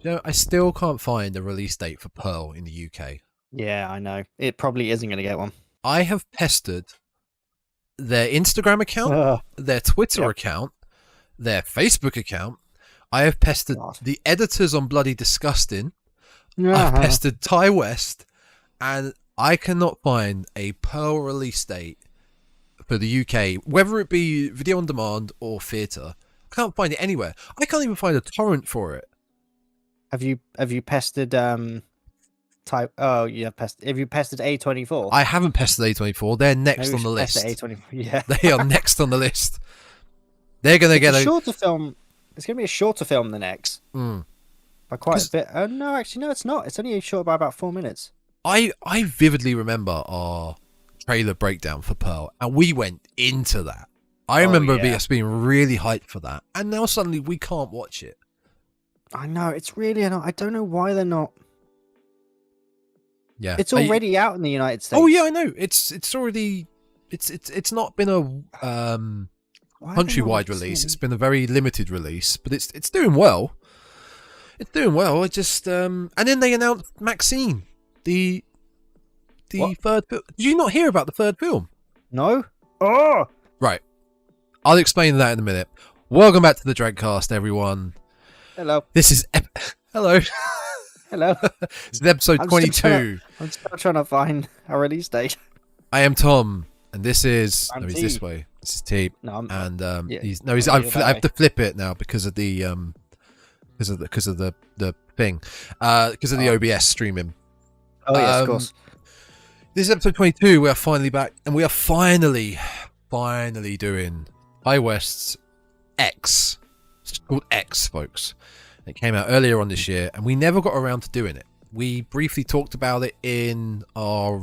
You know, I still can't find a release date for Pearl in the UK. Yeah, I know. It probably isn't going to get one. I have pestered their Instagram account, their Twitter account, their Facebook account. I have pestered the editors on Bloody Disgusting. I've pestered Ty West, and I cannot find a Pearl release date for the UK, whether it be video on demand or theatre. I can't find it anywhere. I can't even find a torrent for it. Have you pestered have you pestered A24? I haven't pestered A24. They're next on the list. A24. Yeah. They are next on the list. They're going to get a shorter film. It's going to be a shorter film than X. By quite a bit. No, actually, no, it's not. It's only short by about 4 minutes. I vividly remember our trailer breakdown for Pearl, and we went into that. I remember us being really hyped for that, and now suddenly we can't watch it. I know, it's really annoying. I don't know why they're not. Yeah, it's already out in the United States. Oh yeah, I know. It's already. It's not been a countrywide release. It's been a very limited release, but it's doing well. It's doing well. It just and then they announced Maxine, the third film. Did you not hear about the third film? No. Oh, right. I'll explain that in a minute. Welcome back to the Dreadcast, everyone. Hello. This is hello. Hello. This is episode 22. I'm still trying to find a release date. I am Tom, and this is he's T. this way. This is T. No, he's I have to flip it now because of the because of the thing because of the OBS streaming. Oh yes, of course. This is episode 22. We are finally back, and we are finally doing High West's X. It's called X, folks. It came out earlier on this year, and we never got around to doing it. We briefly talked about it in our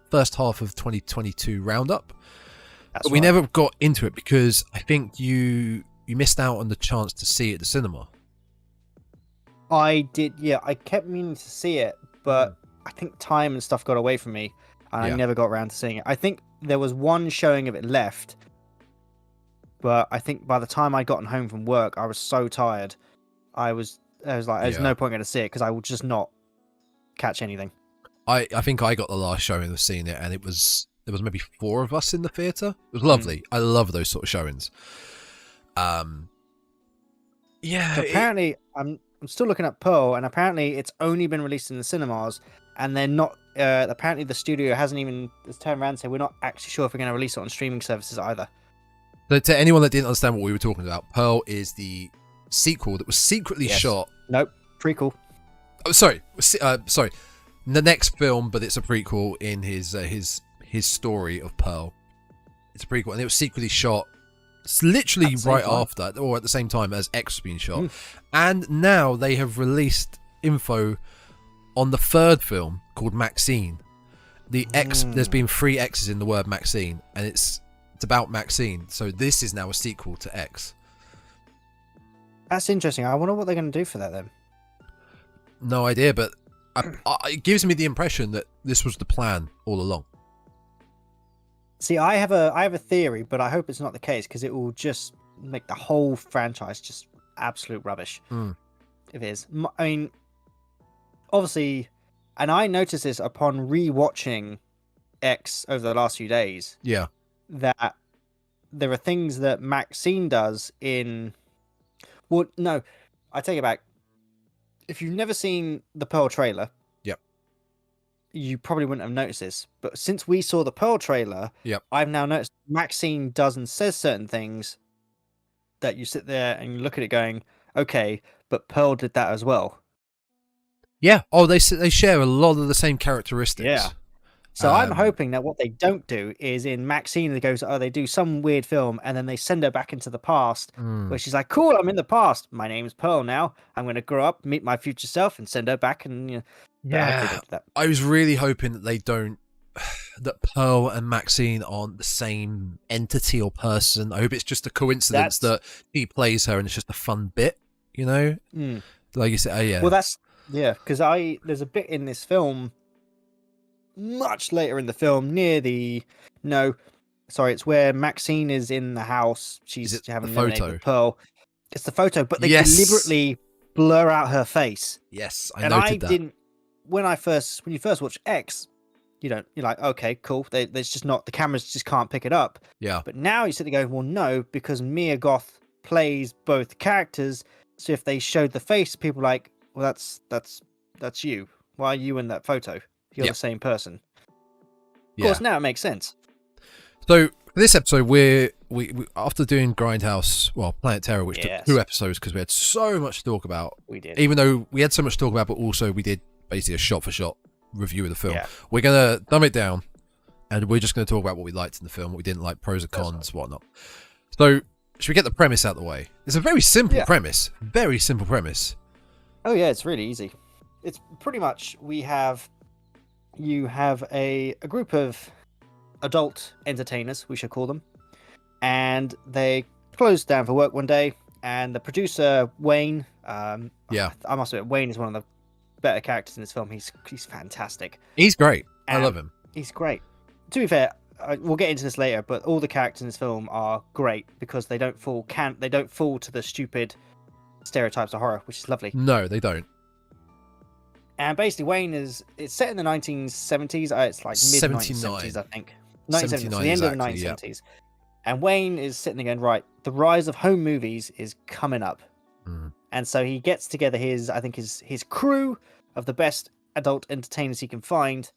first half of 2022 roundup, but we never got into it because I think you missed out on the chance to see it at the cinema. I did, yeah. I kept meaning to see it, but I think time and stuff got away from me, and I never got around to seeing it. I think there was one showing of it left, but I think by the time I'd gotten home from work, I was so tired. I was like, there's no point going to see it because I will just not catch anything. I think I got the last showing of seeing it, and there was maybe 4 of us in the theatre. It was lovely. I love those sort of showings. Yeah. So apparently, I'm still looking at Pearl, and apparently it's only been released in the cinemas, and they're not. Apparently, the studio hasn't even turned around and said we're not actually sure if we're going to release it on streaming services either. So to anyone that didn't understand what we were talking about, Pearl is the sequel that was secretly shot. Nope, prequel. Oh, sorry. The next film, but it's a prequel in his story of Pearl. It's a prequel, and it was secretly shot. It's literally right after, or at the same time as X was being shot. And now they have released info on the third film called Maxine. The X, there's been 3 X's in the word Maxine, and it's about Maxine. So this is now a sequel to X. That's interesting. I wonder what they're going to do for that then. No idea, but it gives me the impression that this was the plan all along. See, I have a theory, but I hope it's not the case because it will just make the whole franchise just absolute rubbish. If it is. I mean, obviously, and I noticed this upon re-watching X over the last few days. Yeah. That there are things that Maxine does in... Well, no, I take it back. If you've never seen the Pearl trailer, you probably wouldn't have noticed this. But since we saw the Pearl trailer, I've now noticed Maxine does and says certain things that you sit there and you look at it going, okay, but Pearl did that as well. Yeah. Oh, they share a lot of the same characteristics. Yeah. So I'm hoping that what they don't do is in Maxine, they do some weird film and then they send her back into the past where she's like, cool, I'm in the past. My name's Pearl now. I'm going to grow up, meet my future self and send her back. And I was really hoping that they don't, that Pearl and Maxine aren't the same entity or person. I hope it's just a coincidence that he plays her and it's just a fun bit, you know? Like you said, yeah. Well, because there's a bit in this film much later in the film it's where Maxine is in the house. She's having a photo with Pearl. It's the photo, but they deliberately blur out her face. Yes, I noted that. Didn't when you first watch X, you're like, okay, cool. There's just not, the cameras just can't pick it up. Yeah. But now you sit there going, well, no, because Mia Goth plays both characters. So if they showed the face, people are like, well, that's you. Why are you in that photo? You're the same person. Of course, now it makes sense. So for this episode, we after doing Grindhouse, Planet Terror, which took 2 episodes because we had so much to talk about. We did. Even though we had so much to talk about, but also we did basically a shot-for-shot review of the film. Yeah. We're going to dumb it down, and we're just going to talk about what we liked in the film, what we didn't like, pros and cons, whatnot. So should we get the premise out of the way? It's a very simple premise. Very simple premise. Oh, yeah, it's really easy. It's pretty much, you have a group of adult entertainers, we should call them, and they closed down for work one day, and the producer, Wayne, I must admit, Wayne is one of the better characters in this film. He's fantastic. He's great. I love him. He's great. To be fair, we'll get into this later, but all the characters in this film are great because they don't fall to the stupid stereotypes of horror, which is lovely. No, they don't. And basically, it's set in the 1970s. It's like mid-1970s, I think. 1970s, so the end of the 1970s. Yeah. And Wayne is sitting there going, right, the rise of home movies is coming up. Mm. And so he gets together his crew of the best adult entertainers he can find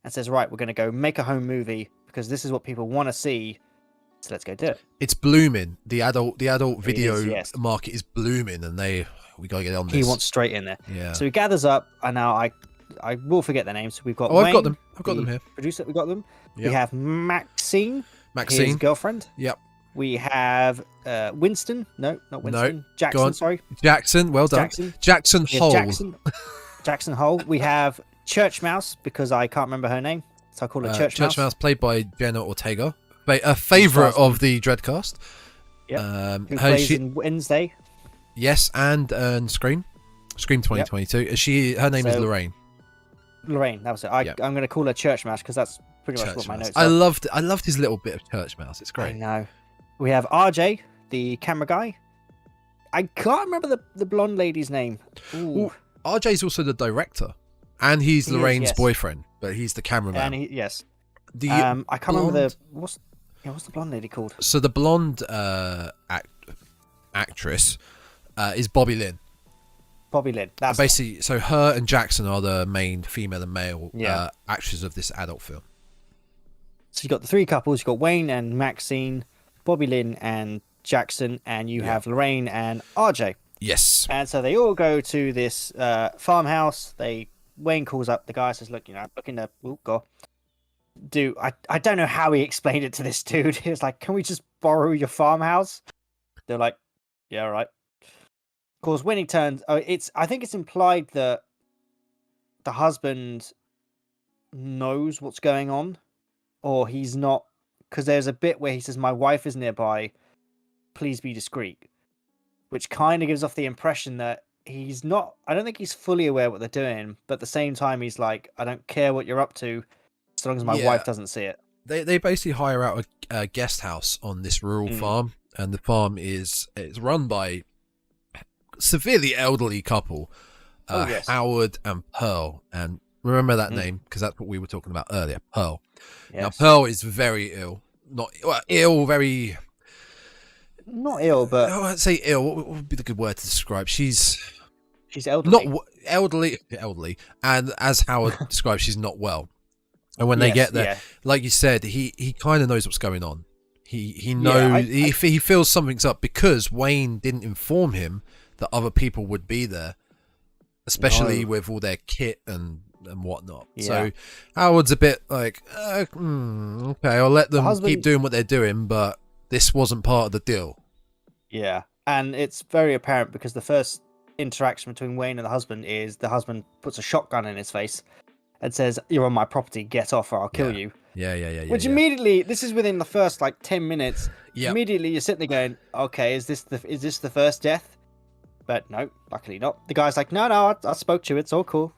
and says, right, we're going to go make a home movie because this is what people want to see. So let's go do it. It's blooming. The adult video market is blooming, and we got to get on this. He wants straight in there. Yeah. So he gathers up, and now I will forget their names. So we've got Wayne, I've got them here. Producer, we got them. Yep. We have Maxine, his girlfriend. Yep. We have Winston. No, not Winston. No. Jackson, sorry. Jackson, well done. Jackson Hole. Jackson Hole. We have Church Mouse, because I can't remember her name, so I call her Church Mouse. Church Mouse, played by Jenna Ortega, a favourite of the Dreadcast. Yeah. Who plays in Wednesday. Yes, and Scream 2022. Yep. Her name is Lorraine. Lorraine, that was it. I'm going to call her Church Mouse because that's pretty much what my notes are. I loved his little bit of Church Mouse. It's great. I know. We have RJ, the camera guy. I can't remember the blonde lady's name. Ooh. RJ's also the director, and he's Lorraine's boyfriend, but he's the cameraman. And I can't remember what's the blonde lady called? So the blonde actress is Bobby Lynn. Bobby Lynn. That's basically, so her and Jackson are the main female and male actors of this adult film. So you've got the 3 couples. You've got Wayne and Maxine, Bobby Lynn and Jackson, and you have Lorraine and RJ. Yes. And so they all go to this farmhouse. Wayne calls up the guy, says, look, I'm looking to I don't know how he explained it to this dude. He was like, can we just borrow your farmhouse? They're like, yeah, all right. Of course, when he turns, I think it's implied that the husband knows what's going on, or he's not, because there's a bit where he says, my wife is nearby, please be discreet, which kind of gives off the impression that he's not, I don't think he's fully aware what they're doing, but at the same time, he's like, I don't care what you're up to, as long as my wife doesn't see it. They basically hire out a guest house on this rural farm, and the farm it's run by severely elderly couple, Howard and Pearl. And remember that name, because that's what we were talking about earlier, Pearl. Yes. Now, Pearl is very ill. Not ill, but I'd say ill. What would be the good word to describe? She's elderly. Not elderly, and as Howard described, she's not well. And when they get there, like you said, he kind of knows what's going on. He knows he feels something's up, because Wayne didn't inform him that other people would be there, especially with all their kit and whatnot. Yeah. So Howard's a bit like, okay, I'll let them keep doing what they're doing, but this wasn't part of the deal. Yeah, and it's very apparent because the first interaction between Wayne and the husband is the husband puts a shotgun in his face and says, "You're on my property, get off or I'll kill you." Yeah. Which immediately, this is within the first 10 minits. Yep. Immediately you're sitting there going, okay, is this the first death? But no, luckily not. The guy's like, no, I spoke to you, it's all cool.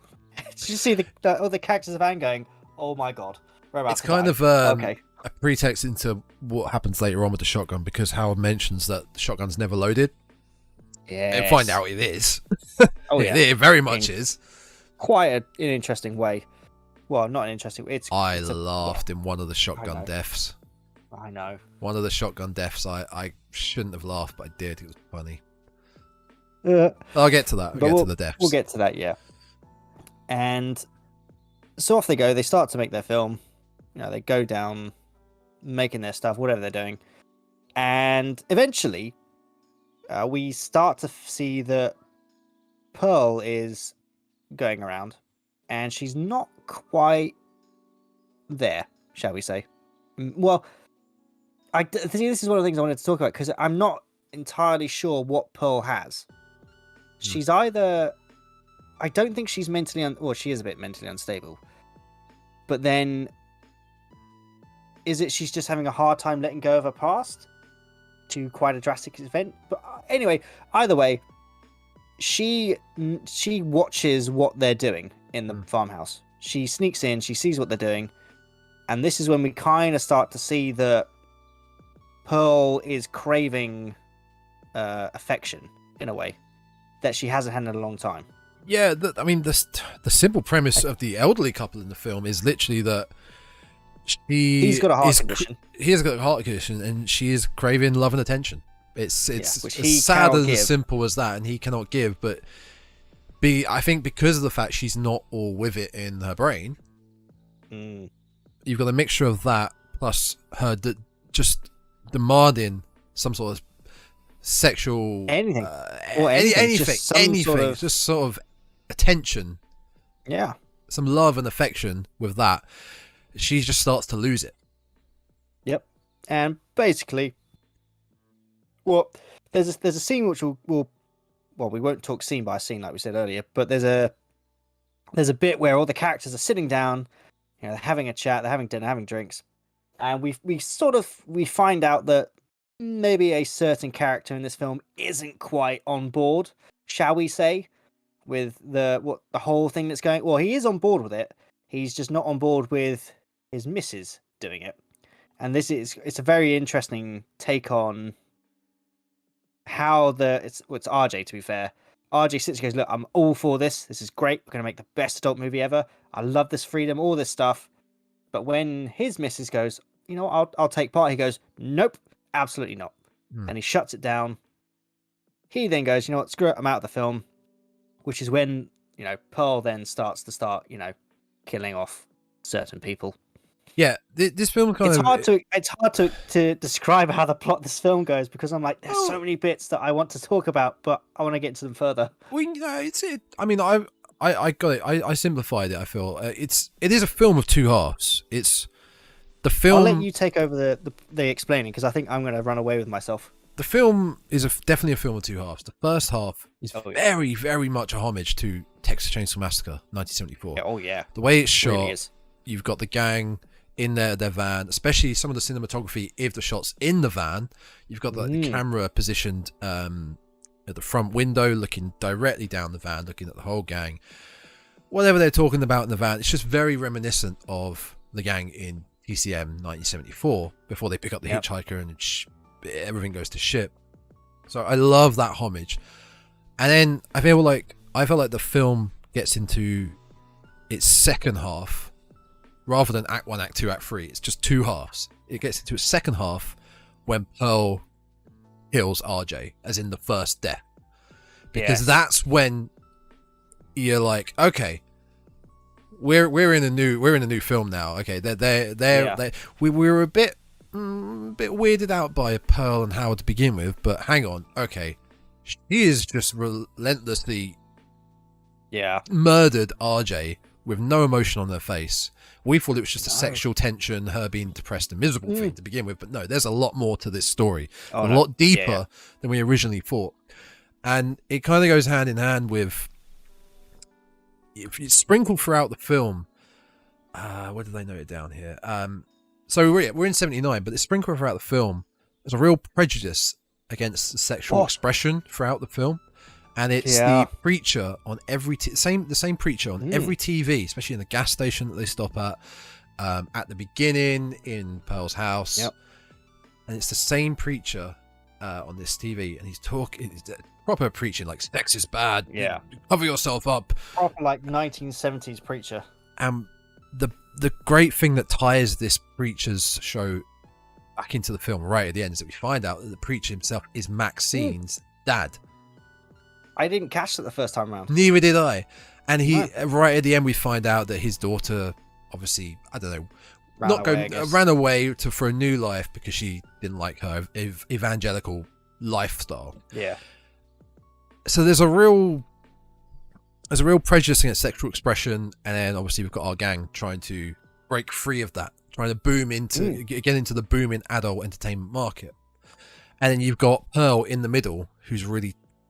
Did you see all the characters of Anne going, oh my god. It's kind of a pretext into what happens later on with the shotgun, because Howard mentions that the shotgun's never loaded. Yeah. And find out it is. Oh yeah, it very much is. Quite an interesting way. Well, not an interesting. I laughed in one of the shotgun deaths. I know. One of the shotgun deaths. I shouldn't have laughed, but I did. It was funny. I'll get to that. We'll get to the deaths. We'll get to that. Yeah. And so off they go. They start to make their film. You know, they go down, making their stuff, whatever they're doing, and eventually, we start to see that Pearl is going around, and she's not quite there, shall we say? Well, this is one of the things I wanted to talk about, because I'm not entirely sure what Pearl has. She's either, I don't think she's mentally well, she is a bit mentally unstable, but then is it she's just having a hard time letting go of her past to quite a drastic event? But anyway, either way, she watches what they're doing in the farmhouse. She sneaks in, she sees what they're doing, and this is when we kind of start to see that Pearl is craving affection in a way that she hasn't had in a long time. Yeah, I mean, the simple premise of the elderly couple in the film is literally that he's got a heart condition. He has got a heart condition, and she is craving love and attention. It's as sad and as simple as that, and he cannot give. But I think because of the fact she's not all with it in her brain, you've got a mixture of that plus her just demanding some sort of sexual anything, just sort of attention. Yeah, some love and affection with that. She just starts to lose it. Yep. And basically, well, there's a scene which we won't talk scene by scene like we said earlier, but there's a bit where all the characters are sitting down, you know, they're having a chat, they're having dinner, having drinks, and we find out that maybe a certain character in this film isn't quite on board, shall we say, with the whole thing that's going. Well, he is on board with it. He's just not on board with his missus doing it. And it's a very interesting take on how it's RJ, to be fair. RJ sits and goes, look, I'm all for this. This is great. We're going to make the best adult movie ever. I love this freedom, all this stuff. But when his missus goes, you know, I'll take part, he goes, nope, absolutely not. And he shuts it down. He then goes, you know what, screw it, I'm out of the film. Which is when, you know, Pearl then starts, you know, killing off certain people. Yeah, this film it's hard to describe how the plot of this film goes, because I'm like, there's so many bits that I want to talk about, but I want to get into them further. Well, you know, I mean, I got it. I simplified it. I feel it is a film of two halves. It's the film. I'll let you take over the explaining, because I think I'm going to run away with myself. The film is definitely a film of two halves. The first half is very, very much a homage to Texas Chainsaw Massacre, 1974. Yeah, oh yeah. The way it's shot, really you've got the gang in their van, especially some of the cinematography of the shots in the van. You've got the camera positioned at the front window, looking directly down the van, looking at the whole gang. Whatever they're talking about in the van, it's just very reminiscent of the gang in TCM 1974, before they pick up the hitchhiker and everything goes to shit. So I love that homage. And then I felt like the film gets into its second half rather than Act 1, Act 2, Act 3. It's just two halves. It gets into its second half when Pearl kills RJ, as in the first death. Because that's when you're like, okay, we're in a new film now. Okay, we were a bit weirded out by Pearl and Howard to begin with, but hang on, okay, she is just relentlessly murdered RJ with no emotion on her face. We thought it was just a sexual tension, her being depressed and miserable thing to begin with, but no, there's a lot more to this story, a lot deeper than we originally thought. And it kind of goes hand in hand with, if you sprinkle throughout the film, where did I note it down here? So we're in 79, but it's sprinkled throughout the film. There's a real prejudice against sexual expression throughout the film, and it's the preacher on every the same preacher on every TV, especially in the gas station that they stop at the beginning in Pearl's house, and it's the same preacher on this TV, and he's proper preaching like sex is bad. Yeah, cover yourself up. Proper like 1970s preacher. And the great thing that ties this preacher's show back into the film right at the end is that we find out that the preacher himself is Maxine's dad. I didn't catch that the first time around. Neither did I. And right at the end, we find out that his daughter, obviously, I don't know, ran away for a new life because she didn't like her evangelical lifestyle. Yeah. So there's a real prejudice against sexual expression, and then obviously we've got our gang trying to break free of that, trying to get into the booming adult entertainment market. And then you've got Pearl in the middle,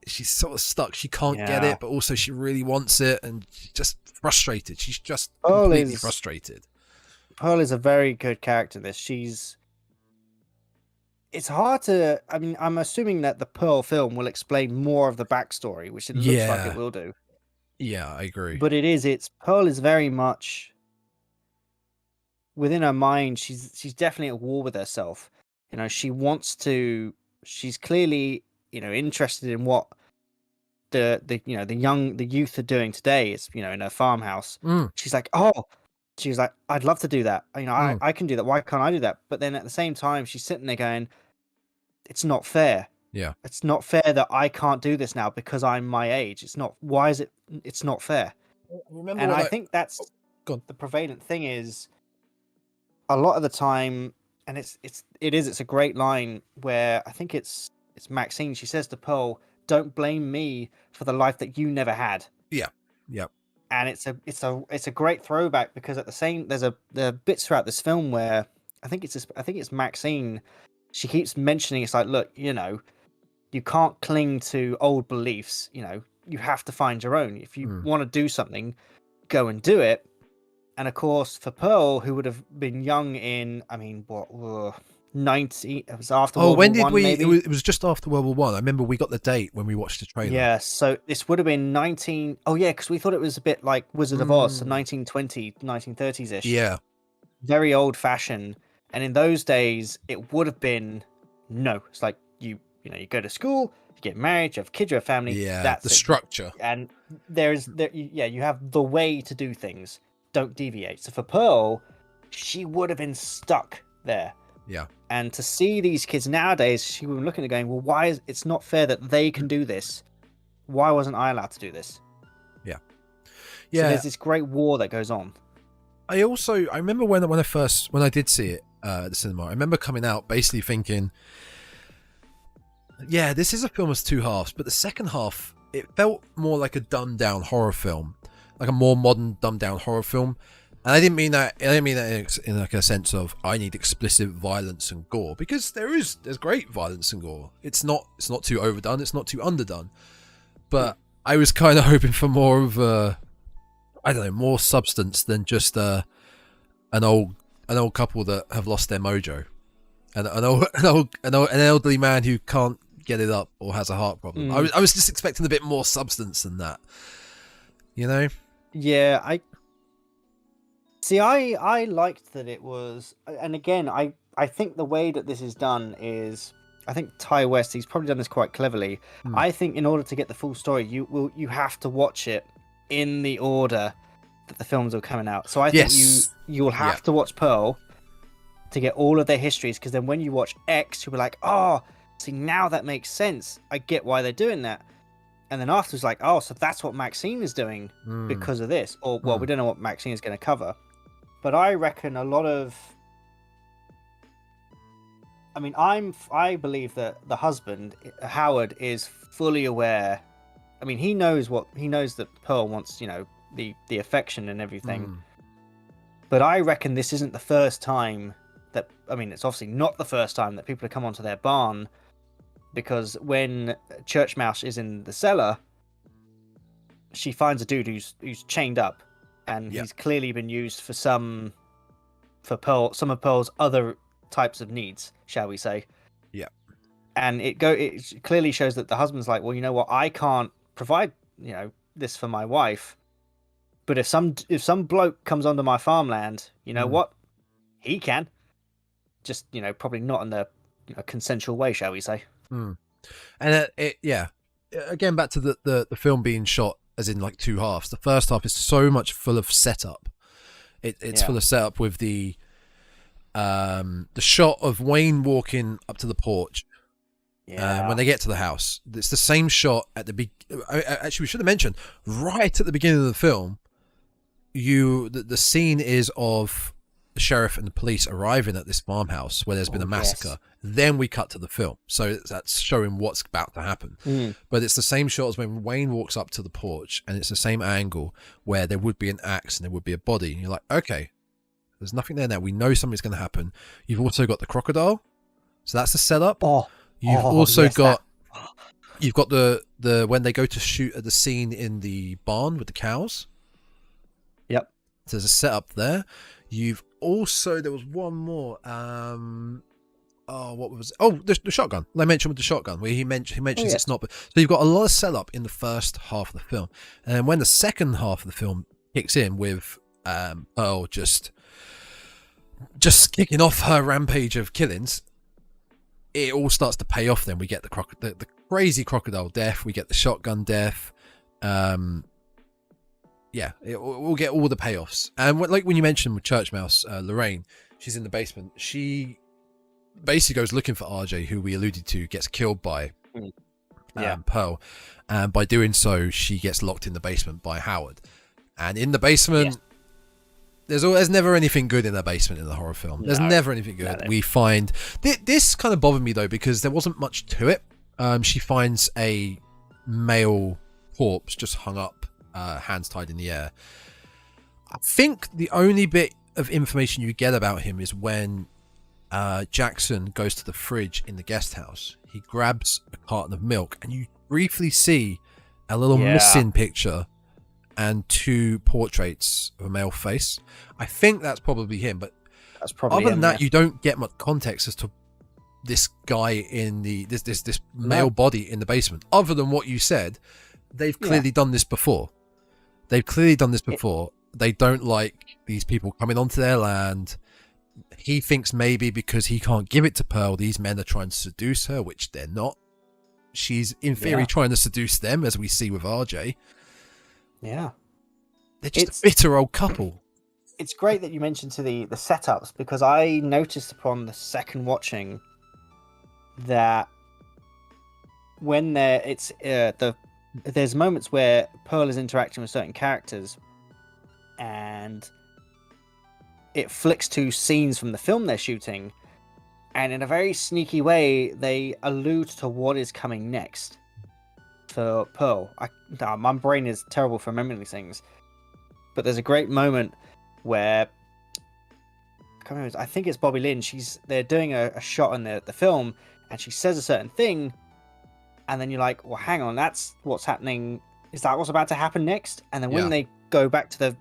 she's sort of stuck. She can't get it, but also she really wants it, and she's just frustrated. She's just completely frustrated. Pearl is a very good character in this. It's hard to... I mean, I'm assuming that the Pearl film will explain more of the backstory, which it looks like it will do. Yeah, I agree. But Pearl is very much... Within her mind, she's definitely at war with herself. You know, she wants to... She's clearly... interested in what the youth are doing today. It's in her farmhouse. She's like, I'd love to do that. I can do that. Why can't I do that? But then at the same time, she's sitting there going, it's not fair. Yeah, it's not fair that I can't do this now because I'm my age. It's not. Why is it? It's not fair. I think that's the prevalent thing is a lot of the time, and it's a great line where I think it's Maxine. She says to Pearl, "Don't blame me for the life that you never had." Yeah. Yep. And it's a great throwback because there are bits throughout this film where I think it's Maxine. She keeps mentioning it's like, look, you can't cling to old beliefs. You have to find your own. If you want to do something, go and do it. And of course, for Pearl, who would have been young in, 90, it was after World War One, maybe? It was just after World War One. I remember we got the date when we watched the trailer. Yeah, so this would have been because we thought it was a bit like Wizard of Oz, so 1920, 1930s-ish. Yeah. Very old-fashioned. And in those days, it would have been, it's like you go to school, you get married, you have kids, you have family. Yeah, that's the structure. And you have the way to do things. Don't deviate. So for Pearl, she would have been stuck there. Yeah. And to see these kids nowadays, she would be looking at it going, well, why is it's not fair that they can do this? Why wasn't I allowed to do this? Yeah. Yeah. So there's this great war that goes on. I remember when I did see it at the cinema, I remember coming out basically thinking, yeah, this is a film with two halves, but the second half, it felt more like a dumbed down horror film, like a more modern dumbed down horror film. And I didn't mean that in like a sense of I need explicit violence and gore, because there's great violence and gore. It's not too overdone, it's not too underdone. But I was kind of hoping for more of more substance than just an old couple that have lost their mojo, and an elderly man who can't get it up or has a heart problem. I was just expecting a bit more substance than that. Yeah, I liked that it was, and again, I think the way that this is done is, I think Ty West, he's probably done this quite cleverly. I think in order to get the full story, you have to watch it in the order that the films are coming out. So I think you'll have to watch Pearl to get all of their histories, because then when you watch X, you'll be like, oh, see, now that makes sense. I get why they're doing that. And then afterwards, like, oh, so that's what Maxine is doing because of this. Or, well, we don't know what Maxine is going to cover. But I reckon a lot of... I believe that the husband, Howard, is fully aware. He knows that Pearl wants, the affection and everything. But I reckon this isn't the first time that... it's obviously not the first time that people have come onto their barn, because when Church Mouse is in the cellar, she finds a dude who's chained up, and he's clearly been used for some of Pearl's other types of needs, shall we say. Yeah. And it clearly shows that the husband's like, well, you know what, I can't provide, this for my wife, but if some bloke comes onto my farmland, you know what, he can. Just, probably not in the consensual way, shall we say. And again, back to the film being shot as in like two halves. The first half is so much full of setup. It's full of setup with the shot of Wayne walking up to the porch. When they get to the house, it's the same shot at the actually, we should have mentioned right at the beginning of the film. The scene is of the sheriff and the police arriving at this farmhouse where there's been a massacre. Yes. Then we cut to the film, so that's showing what's about to happen. But it's the same shot as when Wayne walks up to the porch, and it's the same angle where there would be an axe and there would be a body. And you're like, okay, there's nothing there now. We know something's going to happen. You've also got the crocodile, so that's the setup. You've also got the when they go to shoot at the scene in the barn with the cows. Yep. So there's a setup there. You've also, there was one more. What was? The shotgun. I mentioned with the shotgun where he mentions it's not. So you've got a lot of setup in the first half of the film, and when the second half of the film kicks in with Earl just kicking off her rampage of killings, it all starts to pay off. Then we get the crazy crocodile death. We get the shotgun death. We'll get all the payoffs. And like when you mentioned with Church Mouse, Lorraine, she's in the basement. She basically goes looking for RJ, who we alluded to gets killed by Pearl. And by doing so, she gets locked in the basement by Howard. And in the basement, there's never anything good in the basement in the horror film. There's never anything good. No. We find... This kind of bothered me, though, because there wasn't much to it. She finds a male corpse just hung up, hands tied in the air. I think the only bit of information you get about him is when Jackson goes to the fridge in the guest house. He grabs a carton of milk, and you briefly see a little missing picture and two portraits of a male face. I think that's probably him, but that's probably other than that, you don't get much context as to this guy in this male body in the basement. Other than what you said, they've clearly done this before. They don't like these people coming onto their land. He thinks maybe because he can't give it to Pearl, these men are trying to seduce her, which they're not. She's in theory trying to seduce them, as we see with RJ. Yeah. They're just a bitter old couple. It's great that you mentioned the setups, because I noticed upon the second watching that when there's moments where Pearl is interacting with certain characters and it flicks to scenes from the film they're shooting, and in a very sneaky way they allude to what is coming next for Pearl. My brain is terrible for remembering these things, but there's a great moment where I think it's Bobby Lynn. They're doing a shot in the film, and she says a certain thing, and then you're like, well, hang on, that's what's happening. Is that what's about to happen next? And then when they go back to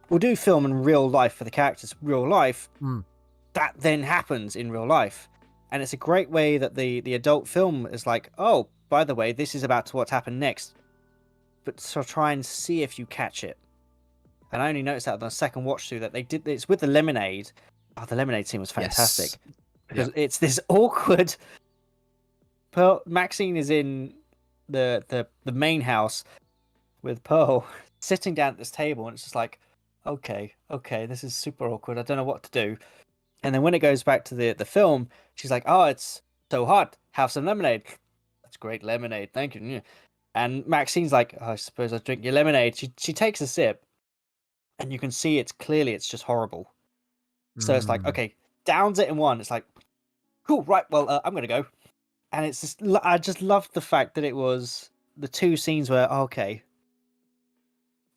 we'll do film in real life for the characters, real life. That then happens in real life. And it's a great way that the adult film is like, oh, by the way, this is about what's happened next. But so try and see if you catch it. And I only noticed that on the second watch through that they did this with the lemonade. Oh, the lemonade scene was fantastic. Yes. Because it's this awkward... Pearl, Maxine is in the main house with Pearl sitting down at this table, and it's just like, okay, this is super awkward. I don't know what to do. And then when it goes back to the film, she's like, oh, it's so hot. Have some lemonade. That's great lemonade. Thank you. And Maxine's like, oh, I suppose I'll drink your lemonade. She takes a sip, and you can see it's just horrible. So it's like, okay, downs it in one. It's like, cool, right, well, I'm going to go. And it's just, I just loved the fact that it was the two scenes where, okay,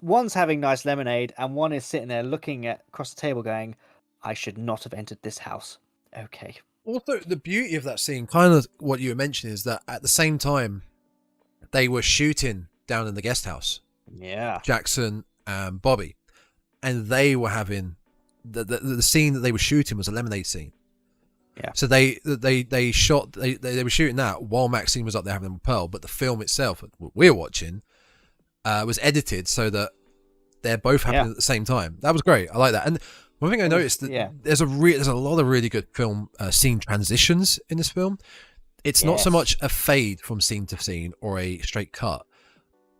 one's having nice lemonade, and one is sitting there looking across the table going, I should not have entered this house. Okay. Also, the beauty of that scene, kind of what you were mentioning, is that at the same time, they were shooting down in the guest house. Yeah. Jackson and Bobby. And they were having... The scene that they were shooting was a lemonade scene. Yeah. So they were shooting that while Maxine was up there having Pearl, but the film itself, what we're watching, was edited so that they're both happening at the same time. That was great. I like that. And One thing I noticed that there's a lot of really good film scene transitions in this film. It's not so much a fade from scene to scene or a straight cut.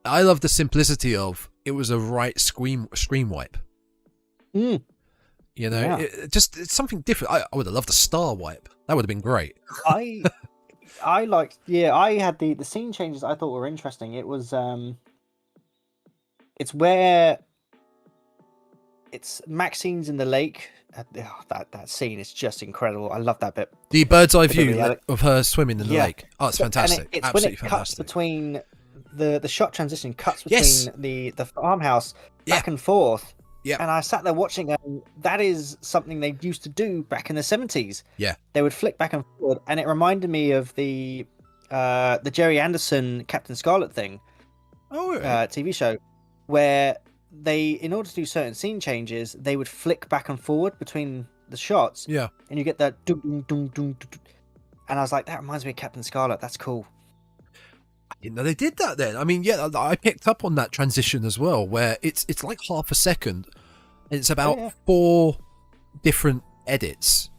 I love the simplicity of it was a right screen wipe. Mm. You know, it's something different. I would have loved a star wipe. That would have been great. I liked, I had the scene changes I thought were interesting. It was, it's where it's Maxine's in the lake. That scene is just incredible. I love that bit. The bird's eye view of her swimming in the lake. Oh, it's fantastic. It's absolutely when it fantastic. cuts between the shot transition cuts between the farmhouse back and forth. Yeah. And I sat there watching, and that is something they used to do back in the 70s. Yeah. They would flick back and forward, and it reminded me of the Jerry Anderson Captain Scarlet thing. TV show, where they, in order to do certain scene changes, they would flick back and forward between the shots. Yeah. And you get that dum dum dum dum. And I was like, that reminds me of Captain Scarlet. That's cool. I didn't know they did that then. I mean, I picked up on that transition as well, where it's like half a second. And it's about 4 different edits.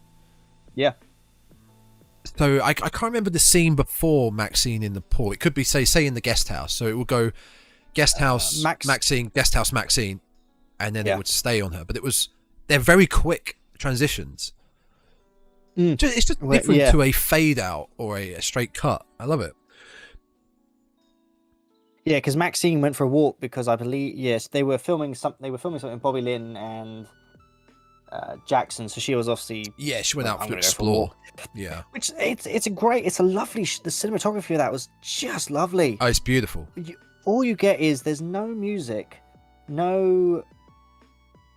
Yeah. So I can't remember the scene before Maxine in the pool. It could be say in the guest house. So it would go guest house Maxine, guest house Maxine, and then it would stay on her. But they're very quick transitions. It's just different to a fade out or a straight cut. I love it. Yeah, because Maxine went for a walk because I believe they were filming something. They were filming something. Bobby Lynn and Jackson. So she was obviously she went out to explore. Yeah, which it's a lovely. The cinematography of that was just lovely. Oh, it's beautiful. All you get is there's no music, no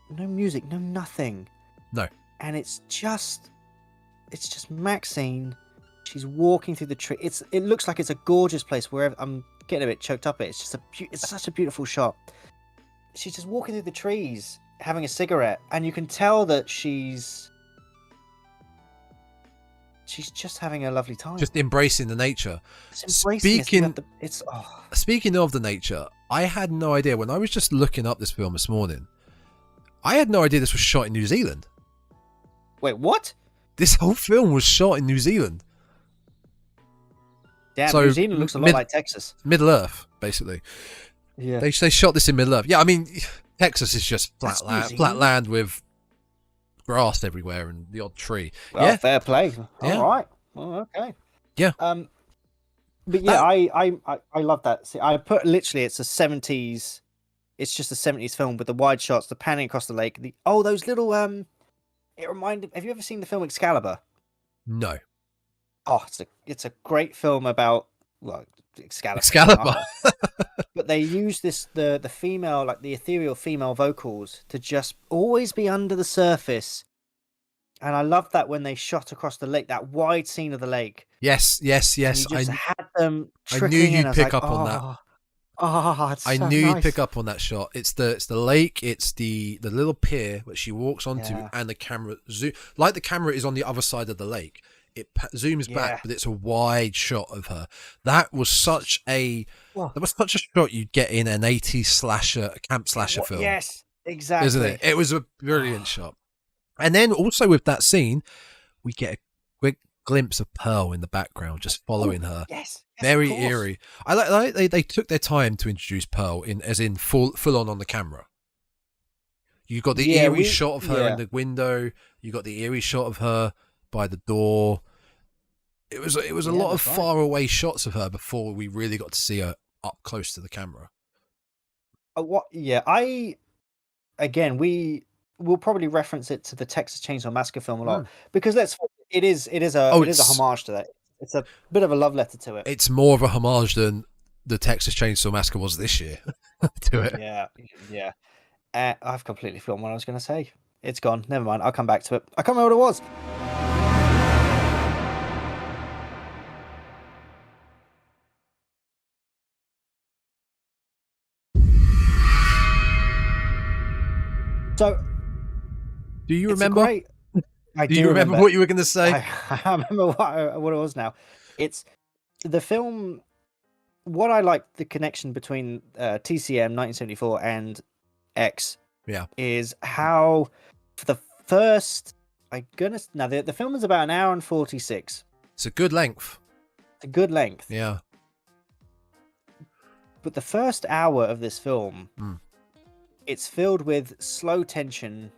nothing. No, and it's just Maxine. She's walking through the tree. It looks like it's a gorgeous place. Wherever I'm getting a bit choked up. It's such a beautiful shot. She's just walking through the trees, having a cigarette, and you can tell that she's just having a lovely time. Just embracing the nature. Speaking of the nature, I had no idea when I was just looking up this film this morning. I had no idea this was shot in New Zealand. Wait, what? This whole film was shot in New Zealand. Damn, so New Zealand looks a lot like Texas. Middle Earth, basically. Yeah. They shot this in Middle Earth. Yeah, I mean, Texas is just flat land with grass everywhere and the odd tree. Well, fair play. All right. Well, okay. Yeah. But yeah, I love that. See, I put literally it's a 70s. It's just a 70s film with the wide shots, the panning across the lake. Those little It reminded. Have you ever seen the film Excalibur? No. Oh, it's a great film about Excalibur. But they use the female, like the ethereal female vocals to just always be under the surface. And I love that when they shot across the lake, that wide scene of the lake. Yes. I had them. I knew you'd pick up on that. I knew you'd pick up on that shot. It's the lake. It's the little pier that she walks onto, and the camera like the camera is on the other side of the lake. It zooms back, but it's a wide shot of her. That was such a shot you'd get in an 80s slasher, camp slasher film. Yes, exactly. Isn't it? It was a brilliant shot. And then also with that scene, we get a quick glimpse of Pearl in the background, just following her. Yes, very eerie. I like they took their time to introduce Pearl as in full on the camera. You got the eerie shot of her in the window. You got the eerie shot of her by the door. It was a lot of far away shots of her before we really got to see her up close to the camera. We'll probably reference it to the Texas Chainsaw Massacre film a lot because it is a homage to that. It's a bit of a love letter to it. It's more of a homage than the Texas Chainsaw Massacre was this year to it. Yeah. I've completely forgotten what I was going to say. It's gone. Never mind. I'll come back to it. I can't remember what it was. So, do you remember? Do you remember what you were going to say? I remember what it was now. It's the film. What I like the connection between TCM 1974 and X. Yeah, is how for the first, the film is about an hour and 46. It's a good length. It's a good length. Yeah. But the first hour of this film, it's filled with slow tension,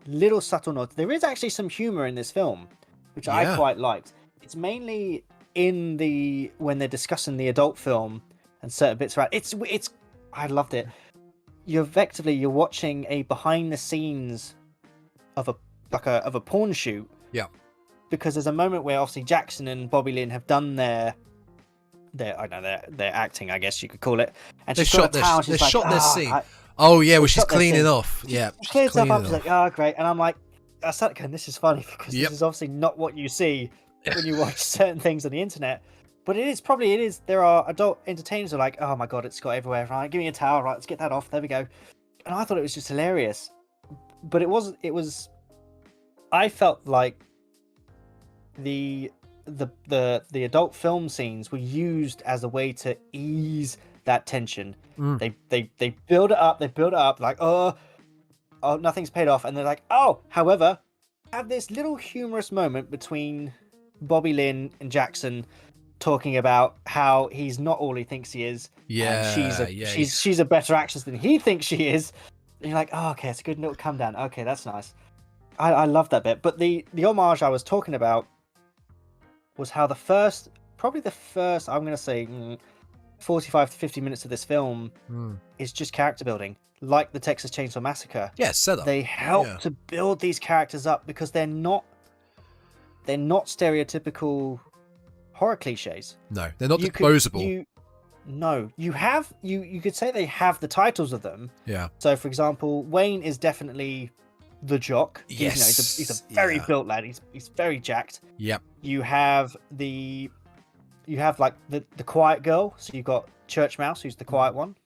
little subtle nods. There is actually some humor in this film, which I quite liked. It's mainly when they're discussing the adult film and certain bits around. I loved it. You're watching a behind the scenes of a porn shoot. Yeah. Because there's a moment where obviously Jackson and Bobby Lynn have done their acting, I guess you could call it. And they shot their scene. Where she's cleaning off. Yeah. She cleans stuff up. She's like, oh, great. And I'm like, I started going, this is funny because this is obviously not what you see when you watch certain things on the internet. But it is. There are adult entertainers who are like, oh my God, it's got everywhere. Right, give me a towel. Right, let's get that off. There we go. And I thought it was just hilarious. But it was, I felt like the adult film scenes were used as a way to ease that tension. They build it up like, oh, nothing's paid off, and they're like, oh, however, have this little humorous moment between Bobby Lynn and Jackson talking about how he's not all he thinks he is. She's a better actress than he thinks she is. And you're like, oh, okay, it's a good little come down. Okay, that's nice. I love that bit. But the homage I was talking about was how the first, I'm going to say 45 to 50 minutes of this film is just character building, like the Texas Chainsaw Massacre. Yeah, setup. They help to build these characters up because they're not stereotypical horror cliches. No, they're not disposable. You could say they have the titles of them. Yeah. So, for example, Wayne is definitely the jock. Yes. He's a very built lad. He's very jacked. Yep. You have like the quiet girl. So you've got Church Mouse, who's the quiet one.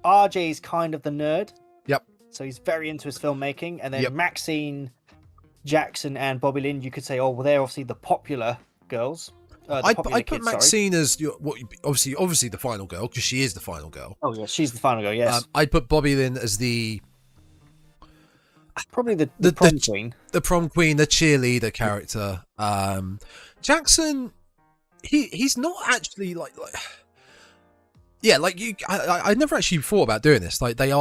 RJ's kind of the nerd. Yep. So he's very into his filmmaking. And then Maxine, Jackson, and Bobby Lynn, you could say, oh, well, they're obviously the popular girls. I'd put Maxine as obviously the final girl, because she is the final girl. Oh yeah, she's the final girl. Yes. I'd put Bobby Lynn as probably the prom queen. The prom queen, the cheerleader character. Jackson, he's not actually like you. I never actually thought about doing this. Like they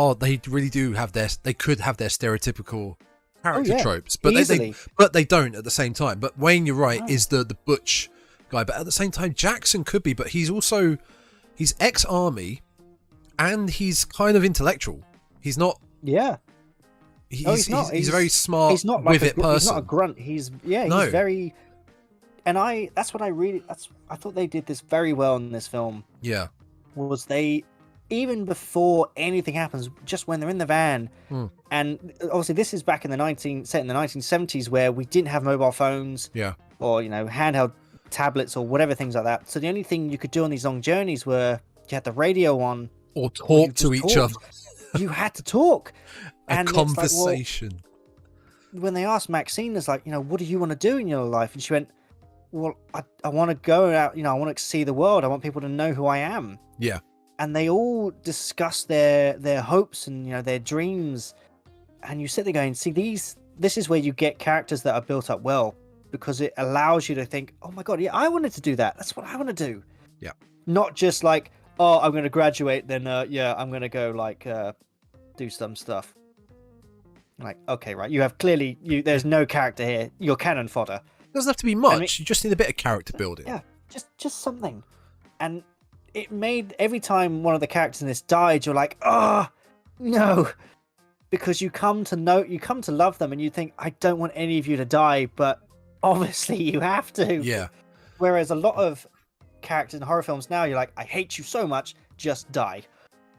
really do have they could have their stereotypical character tropes, but they don't at the same time. But Wayne, you're right, is the butch guy, but at the same time Jackson could be, but he's ex-army and he's kind of intellectual. He's not he's very smart. He's not like person. He's not a grunt. He's very, and I thought they did this very well in this film. Yeah, was they, even before anything happens, just when they're in the van, and obviously this is back in the 1970s where we didn't have mobile phones, or handheld tablets or whatever, things like that. So the only thing you could do on these long journeys were you had the radio on or talk to each other. You had to talk. A conversation. Like, well, when they asked Maxine, it's like, what do you want to do in your life? And she went, well, I want to go out, I want to see the world. I want people to know who I am. Yeah. And they all discuss their hopes and, their dreams. And you sit there going, see, this is where you get characters that are built up well, because it allows you to think, oh my God, yeah, I wanted to do that. That's what I want to do. Yeah. Not just like, oh, I'm going to graduate, then, I'm going to go do some stuff. Like, okay, right. You have there's no character here. You're cannon fodder. It doesn't have to be much. You just need a bit of character building. Yeah, just something. And it made every time one of the characters in this died, you're like, oh no, because you come to love them, and you think, I don't want any of you to die, but obviously you have to. Yeah. Whereas a lot of characters in horror films now, you're like, I hate you so much, just die.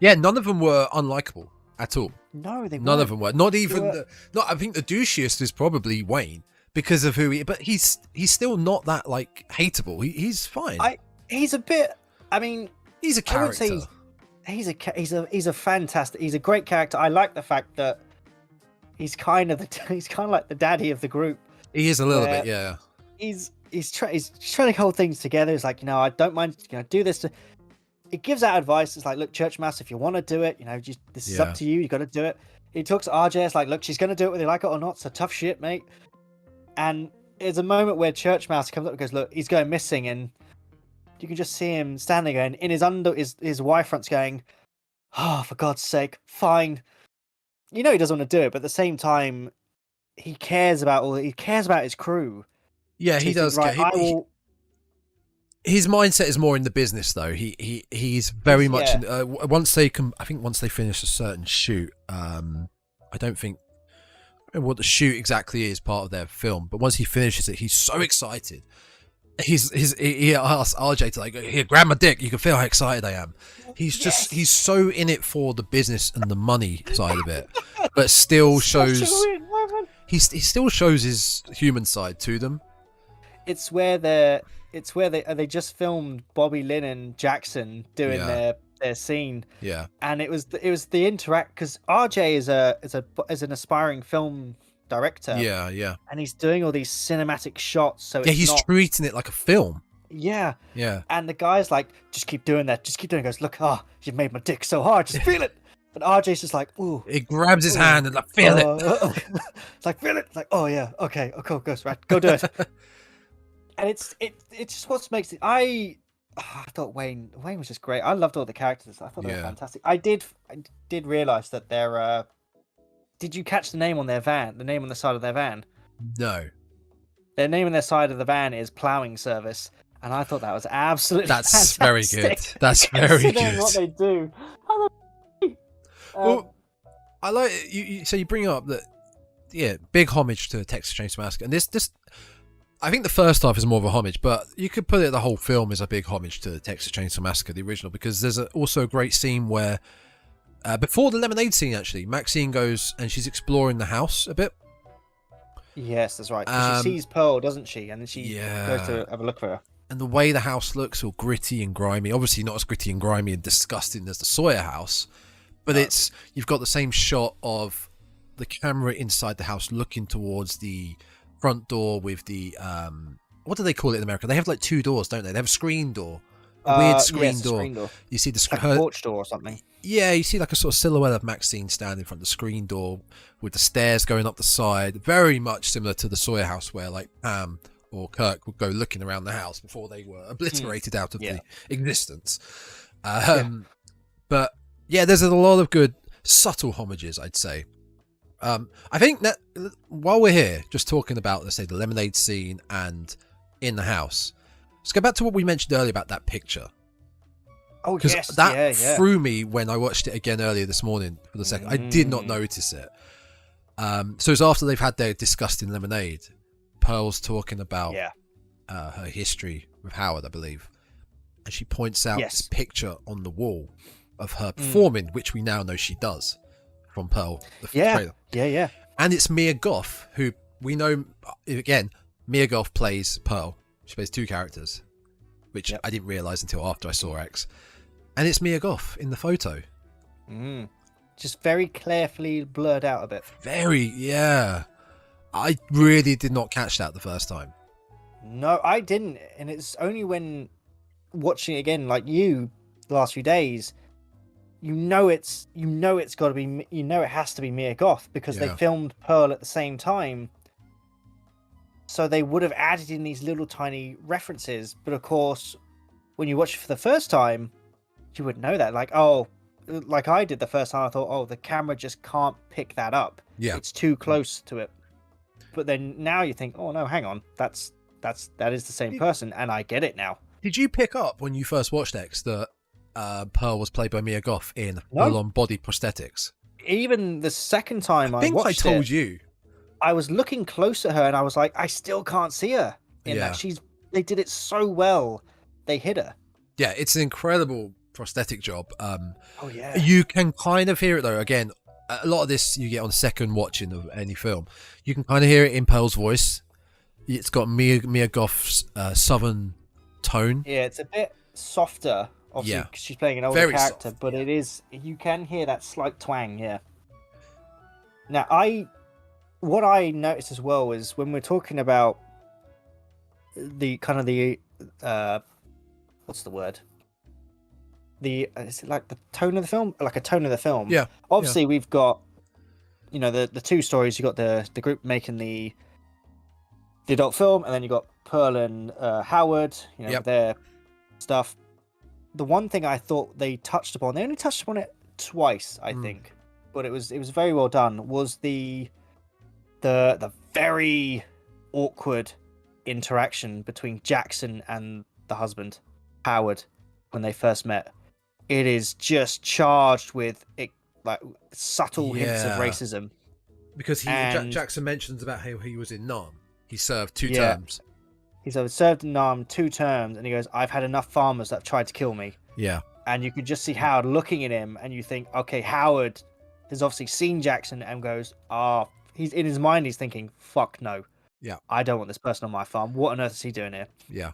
Yeah, none of them were unlikable at all. No, they weren't. None of them were. Not even I think the douchiest is probably Wayne, because of but he's still not that hateable. He's fine. He's a bit. I mean, he's a character. I would say he's a fantastic. He's a great character. I like the fact that he's kind of like the daddy of the group. He is a little bit, yeah. He's trying to hold things together. He's like, I don't mind. Do this. it gives out advice. It's like, look, Church Mouse, if you want to do it, this is up to you. You got to do it. He talks to RJ. It's like, look, she's going to do it whether you like it or not. So tough shit, mate. And there's a moment where Church Mouse comes up and goes, look, he's going missing, and you can just see him standing there, and in his Y front's going, oh, for God's sake, fine. He doesn't want to do it, but at the same time, he cares about his crew. Yeah, he does. Right, his mindset is more in the business, though. He's very much once they finish a certain shoot. I don't think what the shoot exactly is part of their film, but once he finishes it, he's so excited. He asks RJ to like, here, grab my dick. You can feel how excited I am. He's so in it for the business and the money side of it, but still shows he still shows his human side to them. It's where they just filmed Bobby Lynn and Jackson doing their scene. Yeah, and it was the interact, because RJ is an aspiring film director. Yeah. And he's doing all these cinematic shots. So he's treating it like a film. Yeah. Yeah. And the guy's like, just keep doing that. Just keep doing it. He goes, look, you've made my dick so hard. Just feel it. And RJ's just like, ooh. He grabs his hand and like, feel it. It's like, feel it. It's like, oh yeah, okay, cool, go do it. And it's just what makes it. I thought Wayne was just great. I loved all the characters. I thought they were fantastic. I did realize that they're. Did you catch the name on their van? The name on the side of their van? No. Their name on their side of the van is Plowing Service, and I thought that was absolutely fantastic. Very good. That's very good. What they do. Well, I like you. So you bring up that, big homage to Texas Chainsaw Massacre, and this. I think the first half is more of a homage, but you could put it the whole film is a big homage to Texas Chainsaw Massacre, the original, because there's also a great scene where. Before the lemonade scene, actually, Maxine goes and she's exploring the house a bit. Yes, that's right. She sees Pearl, doesn't she? And then she goes to have a look for her. And the way the house looks, all gritty and grimy. Obviously, not as gritty and grimy and disgusting as the Sawyer house, but you've got the same shot of the camera inside the house looking towards the front door with the what do they call it in America? They have like two doors, don't they? They have a screen door. A weird screen door. You see the like a porch door or something. Yeah, you see like a sort of silhouette of Maxine standing in front of the screen door with the stairs going up the side. Very much similar to the Sawyer house, where like Pam or Kirk would go looking around the house before they were obliterated out of the existence. But yeah, there's a lot of good subtle homages, I'd say. I think that while we're here, just talking about, let's say, the lemonade scene and in the house, let's go back to what we mentioned earlier about that picture. Oh, yes. That threw me when I watched it again earlier this morning for the second. I did not notice it. So it's after they've had their disgusting lemonade. Pearl's talking about her history with Howard, I believe. And she points out this picture on the wall of her performing, which we now know she does from Pearl, the trailer. Yeah. And it's Mia Goth, who we know, again, Mia Goth plays Pearl. She plays two characters, which I didn't realise until after I saw X. And it's Mia Goth in the photo. Just very carefully blurred out a bit. I really did not catch that the first time. No, I didn't. And it's only when watching it again, like you, the last few days, it's got to be, it has to be Mia Goth, because they filmed Pearl at the same time. So they would have added in these little tiny references. But of course, when you watch it for the first time, you would know that. Like I did the first time, I thought, the camera just can't pick that up. Yeah. It's too close to it. But then now you think, oh no, hang on. That is the same person, and I get it now. Did you pick up when you first watched X that Pearl was played by Mia Goth in full-on body prosthetics? Even the second time I think watched I told you. I was looking close at her and I was like, I still can't see her in that. They did it so well. They hit her. Yeah, it's an incredible prosthetic job. You can kind of hear it though. Again, a lot of this you get on second watching of any film. You can kind of hear it in Pearl's voice. It's got Mia Goth's southern tone. Yeah, it's a bit softer, obviously, because she's playing an older character, soft, but it is, you can hear that slight twang, Now, what I noticed as well is when we're talking about the kind of what's the word? is it like the tone of the film, like a tone of the film. Yeah. Obviously, we've got the two stories. You got the group making the adult film, and then you got Pearl and Howard. With their stuff. The one thing I thought they touched upon, they only touched upon it twice, I think, but it was very well done. Was the very awkward interaction between Jackson and the husband Howard when they first met. It is just charged with like subtle hints of racism. Because Jackson mentions about how he was in Nam. He served 2 terms. He's served in Nam 2 terms, and he goes, "I've had enough farmers that have tried to kill me." Yeah. And you could just see Howard looking at him, and you think, okay, Howard has obviously seen Jackson and goes, he's in his mind, he's thinking, fuck no. Yeah. I don't want this person on my farm. What on earth is he doing here? Yeah.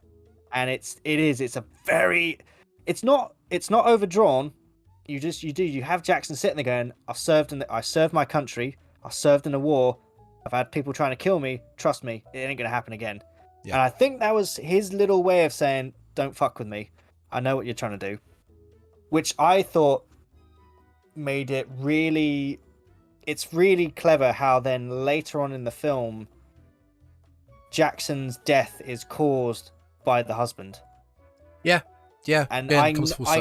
And it's not overdrawn. You have Jackson sitting there going, I served my country. I served in a war. I've had people trying to kill me. Trust me, it ain't gonna happen again. Yeah. And I think that was his little way of saying, don't fuck with me. I know what you're trying to do. Which I thought made it really... It's really clever how then later on in the film, Jackson's death is caused by the husband. Yeah. Yeah. And I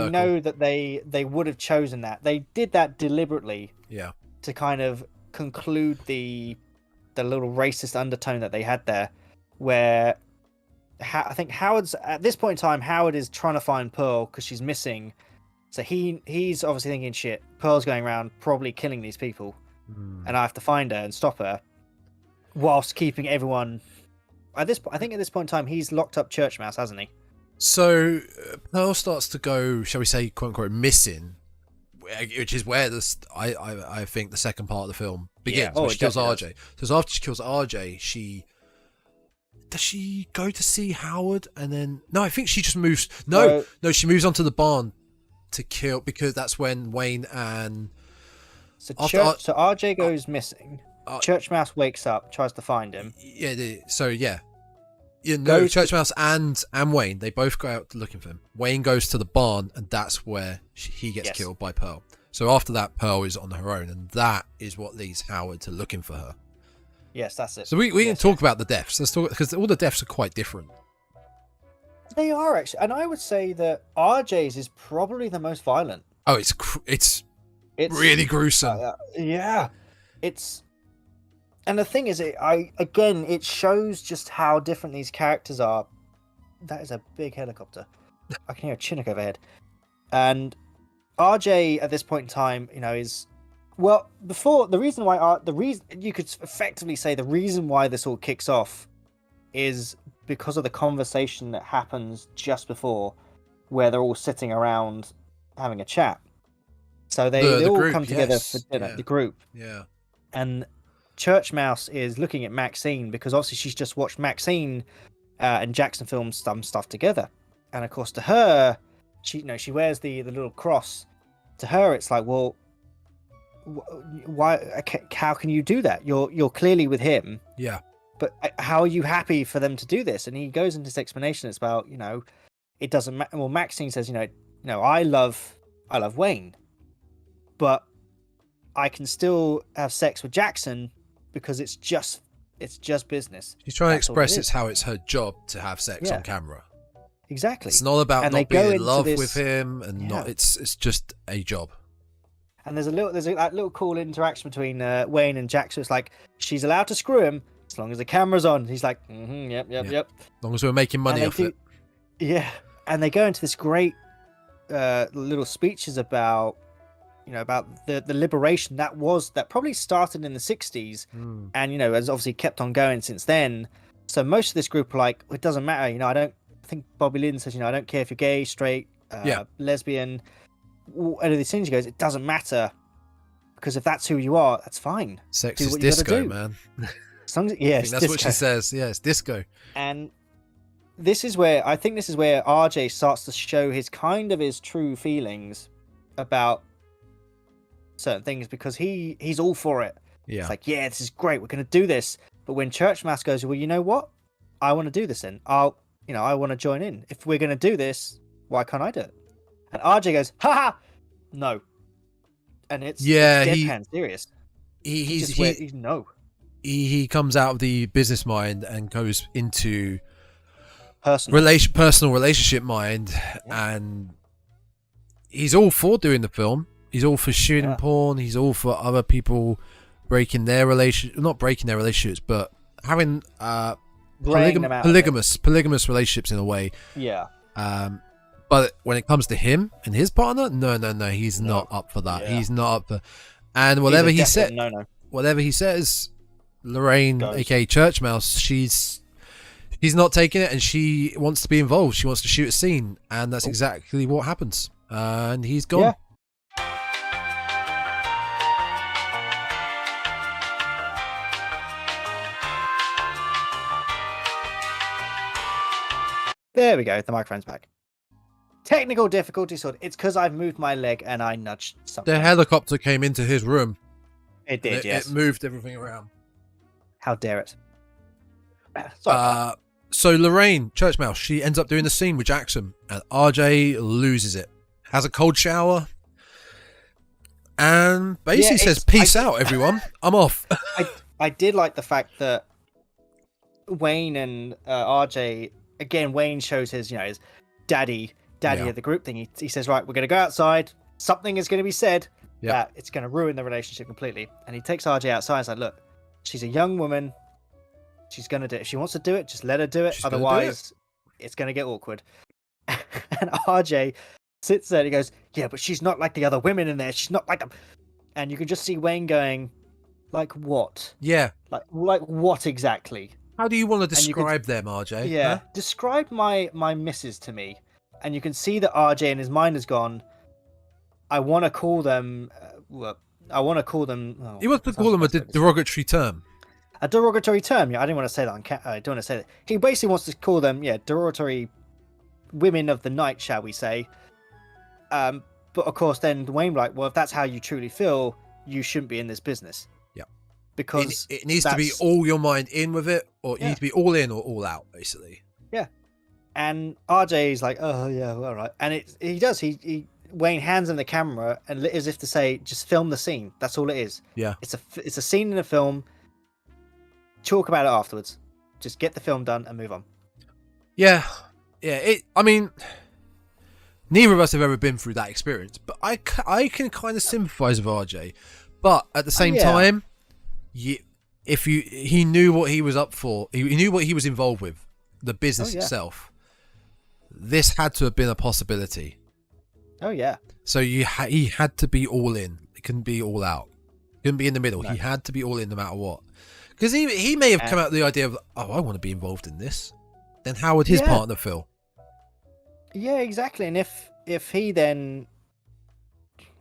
know that they would have chosen that. They did that deliberately. Yeah. To kind of conclude the little racist undertone that they had there, where I think Howard's at this point in time, Howard is trying to find Pearl because she's missing. So he's obviously thinking, shit, Pearl's going around probably killing these people, and I have to find her and stop her, whilst keeping everyone. I think at this point in time, he's locked up Church Mouse, hasn't he? So Pearl starts to go, shall we say, quote unquote, missing, which is where I think the second part of the film begins. When she kills RJ. So after she kills RJ, does she go to see Howard and then... No, I think she just moves... No, she moves onto the barn to kill, because that's when Wayne and... So RJ goes missing. Church Mouse wakes up, tries to find him. Church Mouse and Wayne, they both go out looking for him. Wayne goes to the barn, and that's where he gets killed by Pearl. So after that, Pearl is on her own, and that is what leads Howard to looking for her. Yes, that's it. So we can talk about the deaths. Let's talk, because all the deaths are quite different. They are, actually, and I would say that RJ's is probably the most violent. Oh, it's really gruesome. And the thing is, it shows just how different these characters are. That is a big helicopter. I can hear a Chinook overhead. And RJ at this point in time, is the reason you could effectively say the reason why this all kicks off is because of the conversation that happens just before, where they're all sitting around having a chat. So they all group, come together for dinner. Yeah. The group, and Church Mouse is looking at Maxine because obviously she's just watched Maxine and Jackson film some stuff together, and of course to her, she wears the little cross. To her, it's like, well, why? How can you do that? You're clearly with him. Yeah. But how are you happy for them to do this? And he goes into this explanation. It's about, it doesn't matter. Well, Maxine says, I love Wayne, but I can still have sex with Jackson because it's just business. She's trying to express it's how it's her job to have sex on camera. Exactly. It's not about not being in love with him, and not. It's just a job. And there's that little cool interaction between Wayne and Jackson. It's like she's allowed to screw him as long as the camera's on. He's like, yep. As long as we're making money off it. Yeah, and they go into this great little speeches about the liberation that probably started in the 60s, and has obviously kept on going since then. So most of this group are like, it doesn't matter. I think Bobby Lynn says, I don't care if you're gay, straight, lesbian, any of these things. He goes, it doesn't matter, because if that's who you are, that's fine. Sex is disco, man. That's what she says. Yeah, it's disco. And this is where RJ starts to show his true feelings about certain things, because he's all for it. Yeah. It's like, this is great. We're going to do this. But when Church Mouse goes, well, you know what? I want to do this then. I want to join in. If we're going to do this, why can't I do it? And RJ goes, "Ha ha, no," and it's deadpan serious. He's no. He comes out of the business mind and goes into personal relationship mind, and he's all for doing the film. He's all for shooting porn. He's all for other people breaking their not breaking their relationships, but having polygamous relationships in a way. Yeah. But when it comes to him and his partner, no, he's not up for that. Yeah. He's not up for. And whatever he said, whatever he says, Lorraine, aka Church Mouse, she's not taking it, and she wants to be involved. She wants to shoot a scene, and that's exactly what happens. And he's gone. Yeah. There we go. The microphone's back. Technical difficulty sorted. It's because I've moved my leg and I nudged something. The helicopter came into his room. It did, yes. It moved everything around. How dare it? Sorry. So Lorraine, Church Mouse, she ends up doing the scene with Jackson, and RJ loses it. Has a cold shower, and basically says, "Peace out, everyone. I'm off." I did like the fact that Wayne and RJ, again, Wayne shows his daddy of the group thing. He says, "Right, we're going to go outside. Something is going to be said that it's going to ruin the relationship completely." And he takes RJ outside. He's like, "Look, she's a young woman. She's going to do it. If she wants to do it, just let her do it. Otherwise, it's going to get awkward." And RJ sits there and he goes, "Yeah, but she's not like the other women in there. She's not like them." And you can just see Wayne going, "Like what? Yeah. Like what exactly? How do you want to describe them, RJ? Yeah. Huh? Describe my missus to me." And you can see that RJ in his mind has gone, "I want to call them. I want to call them." He wants to call them a derogatory term. A derogatory term. Yeah, I didn't want to say that. I don't want to say that. He basically wants to call them, derogatory women of the night, shall we say? But of course, then Wayne like, "Well, if that's how you truly feel, you shouldn't be in this business." Yeah, because it needs to be all your mind in with it, or you need to be all in or all out, basically. Yeah, and RJ's like, "Oh yeah, all right," and he does. He Wayne hands him the camera and as if to say, "Just film the scene. That's all it is." Yeah, it's a scene in a film. Talk about it afterwards. Just get the film done and move on. Yeah. I mean, neither of us have ever been through that experience, but I can kind of sympathise with RJ. But at the same time, he knew what he was up for. He knew what he was involved with, the business itself. This had to have been a possibility. Oh yeah. So he had to be all in. It couldn't be all out. He couldn't be in the middle. No. He had to be all in no matter what. Because he may have come out with the idea of, "Oh, I want to be involved in this." Then how would his partner feel? Yeah, exactly. And if he then,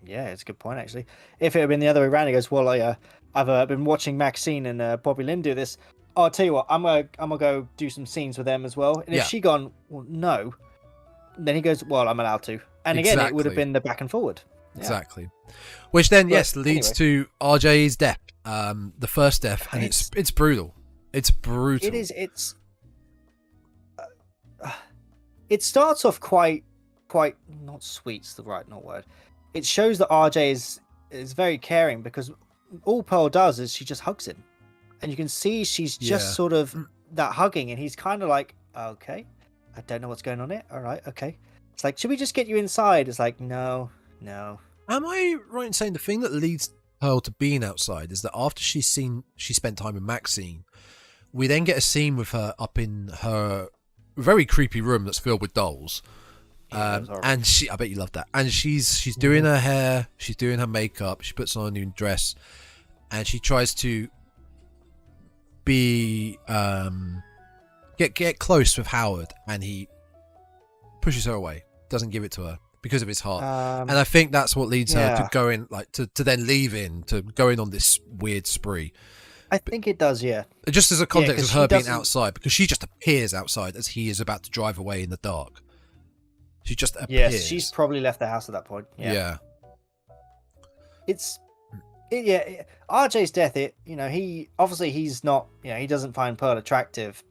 it's a good point actually. If it had been the other way around, he goes, "Well, I've been watching Maxine and Bobby Lynn do this. I'll tell you what, I'm gonna go do some scenes with them as well." And if she gone, "Well, no," then he goes, "Well, I'm allowed to." And again, it would have been the back and forward. Yeah. Exactly. Which then, leads to RJ's death. The first death, and it's brutal. It's brutal. It is. It starts off quite not sweet's the right word. It shows that RJ is very caring because all Pearl does is she just hugs him, and you can see she's just sort of that hugging, and he's kind of like, "Okay, I don't know what's going on here. All right, okay." It's like, "Should we just get you inside?" It's like, no. Am I right in saying the thing that leads Pearl to being outside is that after she spent time with Maxine, we then get a scene with her up in her very creepy room that's filled with dolls, and I bet you love that. And she's doing her hair, she's doing her makeup, she puts on a new dress, and she tries to be get close with Howard, and he pushes her away, doesn't give it to her. Because of his heart, and I think that's what leads her to going to then leaving to going on this weird spree. I think it does, yeah. Just as a context of her being outside, because she just appears outside as he is about to drive away in the dark. She just appears. Yes, she's probably left the house at that point. Yeah. RJ's death. He's not. He doesn't find Pearl attractive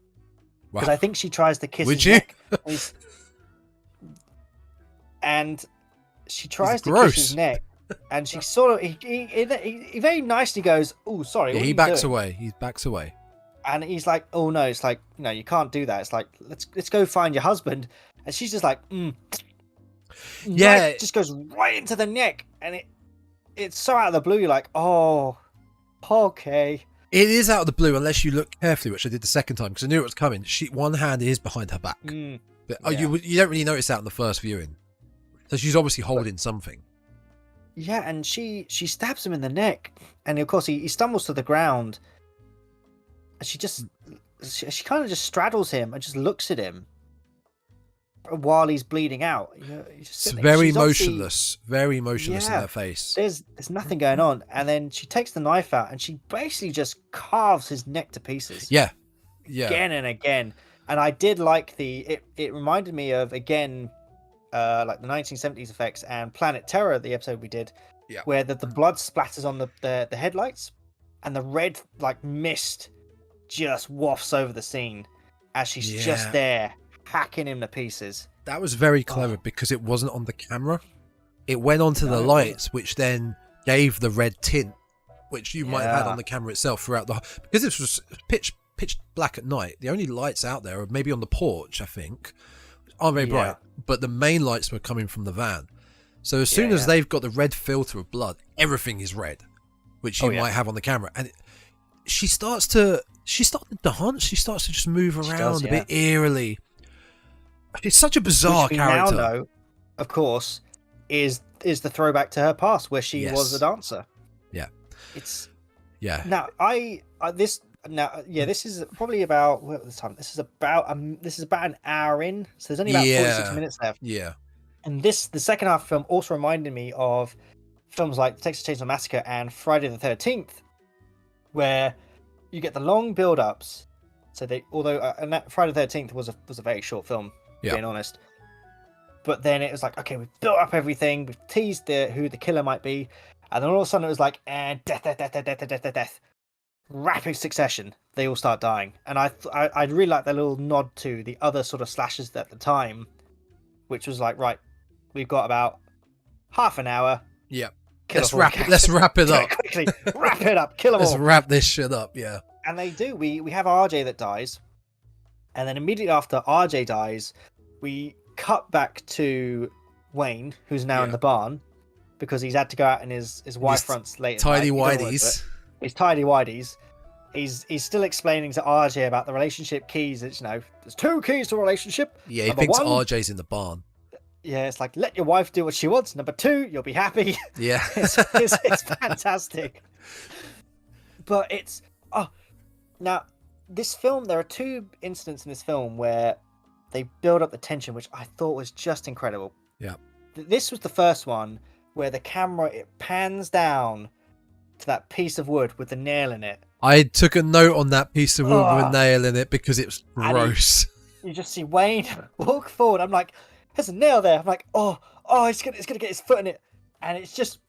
because I think she tries to kiss his neck. And she tries to kiss his neck, and she sort of he very nicely goes, "Oh, sorry." Yeah, what he are you backs doing? away. He backs away. And he's like, "Oh no!" It's like, "No, you can't do that." It's like, let's go find your husband. And she's just like, Yeah, just goes right into the neck, and it's so out of the blue. You're like, "Oh, okay." It is out of the blue unless you look carefully, which I did the second time because I knew it was coming. One hand is behind her back, but you don't really notice that in the first viewing. So she's obviously holding something. Yeah, and she stabs him in the neck, and of course he stumbles to the ground. And she kind of just straddles him and just looks at him while he's bleeding out. It's very motionless in her face. There's nothing going on, and then she takes the knife out and she basically just carves his neck to pieces. Yeah, again and again. And I did like it reminded me of, again, like the 1970s effects and Planet Terror, the episode we did, where the blood splatters on the headlights, and the red like mist just wafts over the scene as she's just there hacking him to pieces. That was very clever because it wasn't on the camera. It went onto the lights, which then gave the red tint, which you might have had on the camera itself throughout because this was pitch black at night. The only lights out there are maybe on the porch, I think, aren't very bright, but the main lights were coming from the van. So as soon as they've got the red filter of blood, everything is red, which you might have on the camera. And she starts to dance. She starts to just move around a bit eerily. It's such a bizarre character. Now know, of course, is the throwback to her past where she was a dancer. Yeah. It's now this is probably about what was the time? This is about an hour in, so there's only about 46 minutes left. Yeah. And the second half of the film also reminded me of films like Texas Chainsaw Massacre and Friday the 13th, where you get the long build-ups. So and that Friday the 13th was a very short film, being honest. But then it was like, okay, we've built up everything, we've teased who the killer might be, and then all of a sudden it was like, death. Rapid succession, they all start dying. And I really like that little nod to the other sort of slashers at the time, which was like, right, we've got about half an hour. Yeah. Let's wrap it up. Quickly, wrap it up. Kill them all. Let's wrap this shit up, yeah. And they do. We have RJ that dies. And then immediately after RJ dies, we cut back to Wayne, who's now in the barn, because he's had to go out in his Y fronts later. Tidy whities. He's tidy whities. He's still explaining to RJ about the relationship keys. It's, there's 2 keys to a relationship. Yeah, he thinks RJ's in the barn. Yeah, it's like, let your wife do what she wants. Number 2, you'll be happy. Yeah. it's fantastic. But it's... now, this film, there are 2 incidents in this film where they build up the tension, which I thought was just incredible. Yeah. This was the first one where the camera, it pans down to that piece of wood with the nail in it. I took a note on that piece of wood with a nail in it because it was gross. You just see Wayne walk forward. I'm like, there's a nail there. I'm like, oh, he's gonna get his foot in it, and it's just.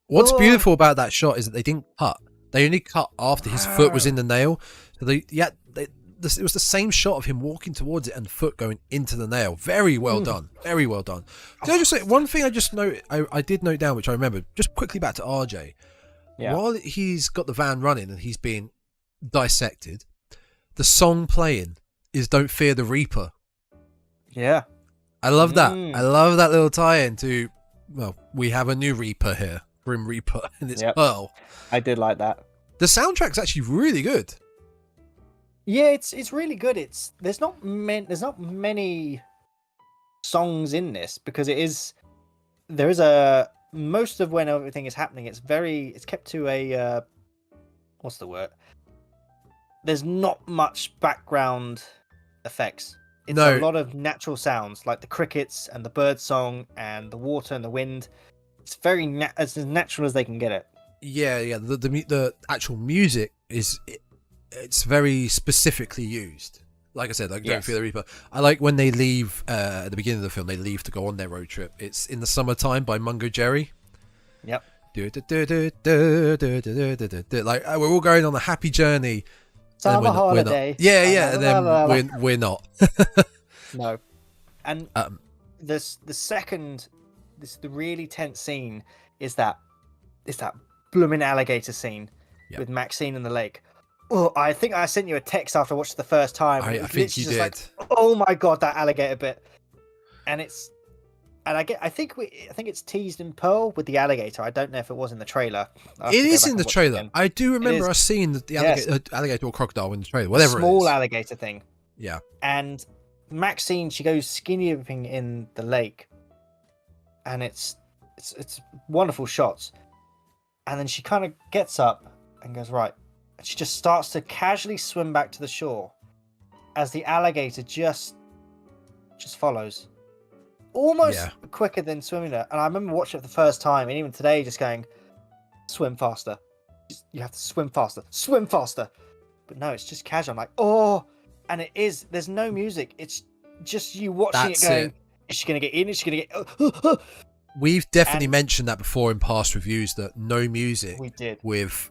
What's beautiful about that shot is that they didn't cut. They only cut after his foot was in the nail. So it was the same shot of him walking towards it and foot going into the nail. Very well done. Very well done. Can I just say one thing? I did note down, which I remember. Just quickly back to RJ. Yeah. While he's got the van running and he's being dissected, the song playing is "Don't Fear the Reaper." Yeah, I love that. I love that little tie-in to. Well, we have a new Reaper here, Grim Reaper, and it's Pearl. I did like that. The soundtrack's actually really good. Yeah, it's really good. There's not many songs in this because there is a most of when everything is happening. It's kept to a what's the word? There's not much background effects. It's a lot of natural sounds like the crickets and the bird song and the water and the wind. It's very as natural as they can get it. Yeah. The actual music it's very specifically used. Like I said, like Don't Fear the Reaper. I like when they leave at the beginning of the film. They leave to go on their road trip. It's In the Summertime by Mungo Jerry. Yep. Like we're all going on a happy journey. Summer holiday. Yeah, and then we're not. No, and the second, the really tense scene is that blooming alligator scene with Maxine in the lake. Oh, I think I sent you a text after I watched it the first time. I think you did. Like, oh my god, that alligator bit, and I think it's teased in Pearl with the alligator. I don't know if it was in the trailer. It is in the trailer. I do remember us seeing the alligator or crocodile in the trailer, whatever it is. Small alligator thing. Yeah. And Maxine, she goes skinny dipping in the lake, and it's wonderful shots. And then she kind of gets up and goes, right. And she just starts to casually swim back to the shore as the alligator just follows. Almost quicker than swimming there. And I remember watching it the first time, and even today just going, swim faster. You have to swim faster. Swim faster. But no, it's just casual. I'm like, oh. And it is. There's no music. It's just you watching it going, is she going to get in? Is she going to get... We've definitely mentioned that before in past reviews, that no music with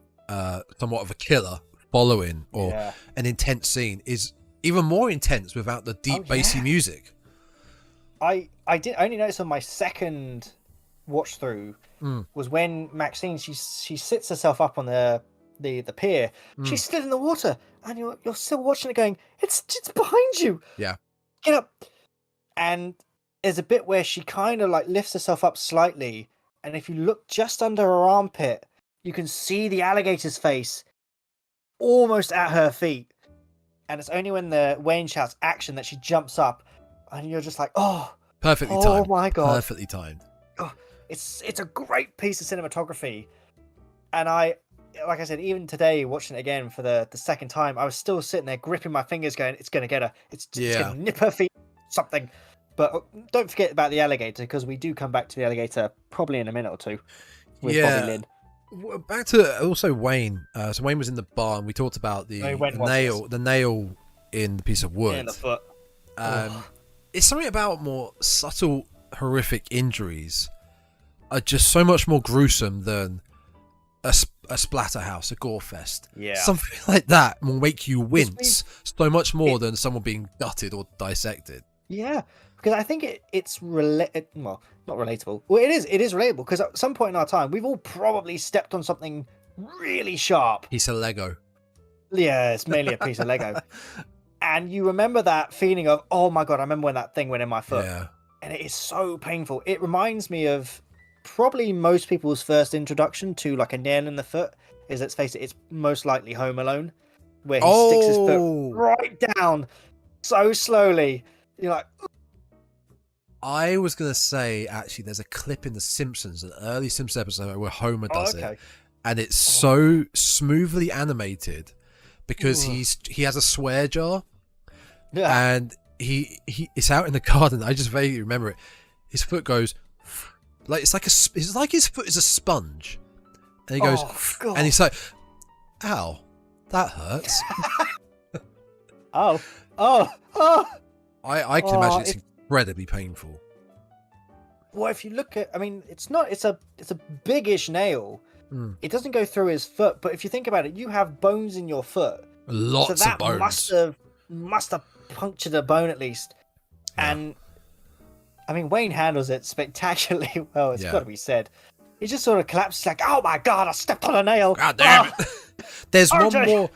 somewhat of a killer following or an intense scene is even more intense without the deep bassy music. I did only notice on my second watch through was when Maxine she sits herself up on the pier. She's still in the water, and you're still watching it going, it's behind you. Yeah. Get up. And there's a bit where she kind of like lifts herself up slightly, and if you look just under her armpit, you can see the alligator's face almost at her feet. And it's only when the Wayne shouts action that she jumps up, and you're just like, oh, perfectly timed. Oh my god, perfectly timed. Oh, it's a great piece of cinematography. And like I said, even today watching it again for the second time, I was still sitting there gripping my fingers, going, "It's gonna get her. It's gonna nip her feet, something." But don't forget about the alligator, because we do come back to the alligator probably in a minute or two with Bobby Lynn. Back to also Wayne. So Wayne was in the bar, and we talked about the nail in the piece of wood. In the foot. It's something about more subtle, horrific injuries are just so much more gruesome than a splatterhouse, a gore fest. Yeah. Something like that will make you wince so much more than someone being gutted or dissected. Yeah, because I think it's not relatable. Well, it is relatable, because at some point in our time, we've all probably stepped on something really sharp. Piece of Lego. Yeah, it's mainly a piece of Lego. And you remember that feeling of, oh my god, I remember when that thing went in my foot. Yeah. And it is so painful. It reminds me of probably most people's first introduction to like a nail in the foot. Is, let's face it, it's most likely Home Alone, where he sticks his foot right down so slowly. You're like... I was going to say, actually, there's a clip in The Simpsons, an early Simpsons episode where Homer does it. And it's so smoothly animated because he has a swear jar. Yeah. And it's out in the garden. I just vaguely remember it. His foot goes like it's like his foot is a sponge, and he goes and he's like, "Ow, that hurts." I can imagine it's incredibly painful. Well, if you look at, I mean, it's a big-ish nail. It doesn't go through his foot, but if you think about it, you have bones in your foot. Lots of bones. Must have punctured a bone at least. Yeah. And I mean, Wayne handles it spectacularly well. It's got to be said. He just sort of collapses like, "Oh my god, I stepped on a nail." God damn it! There's one more.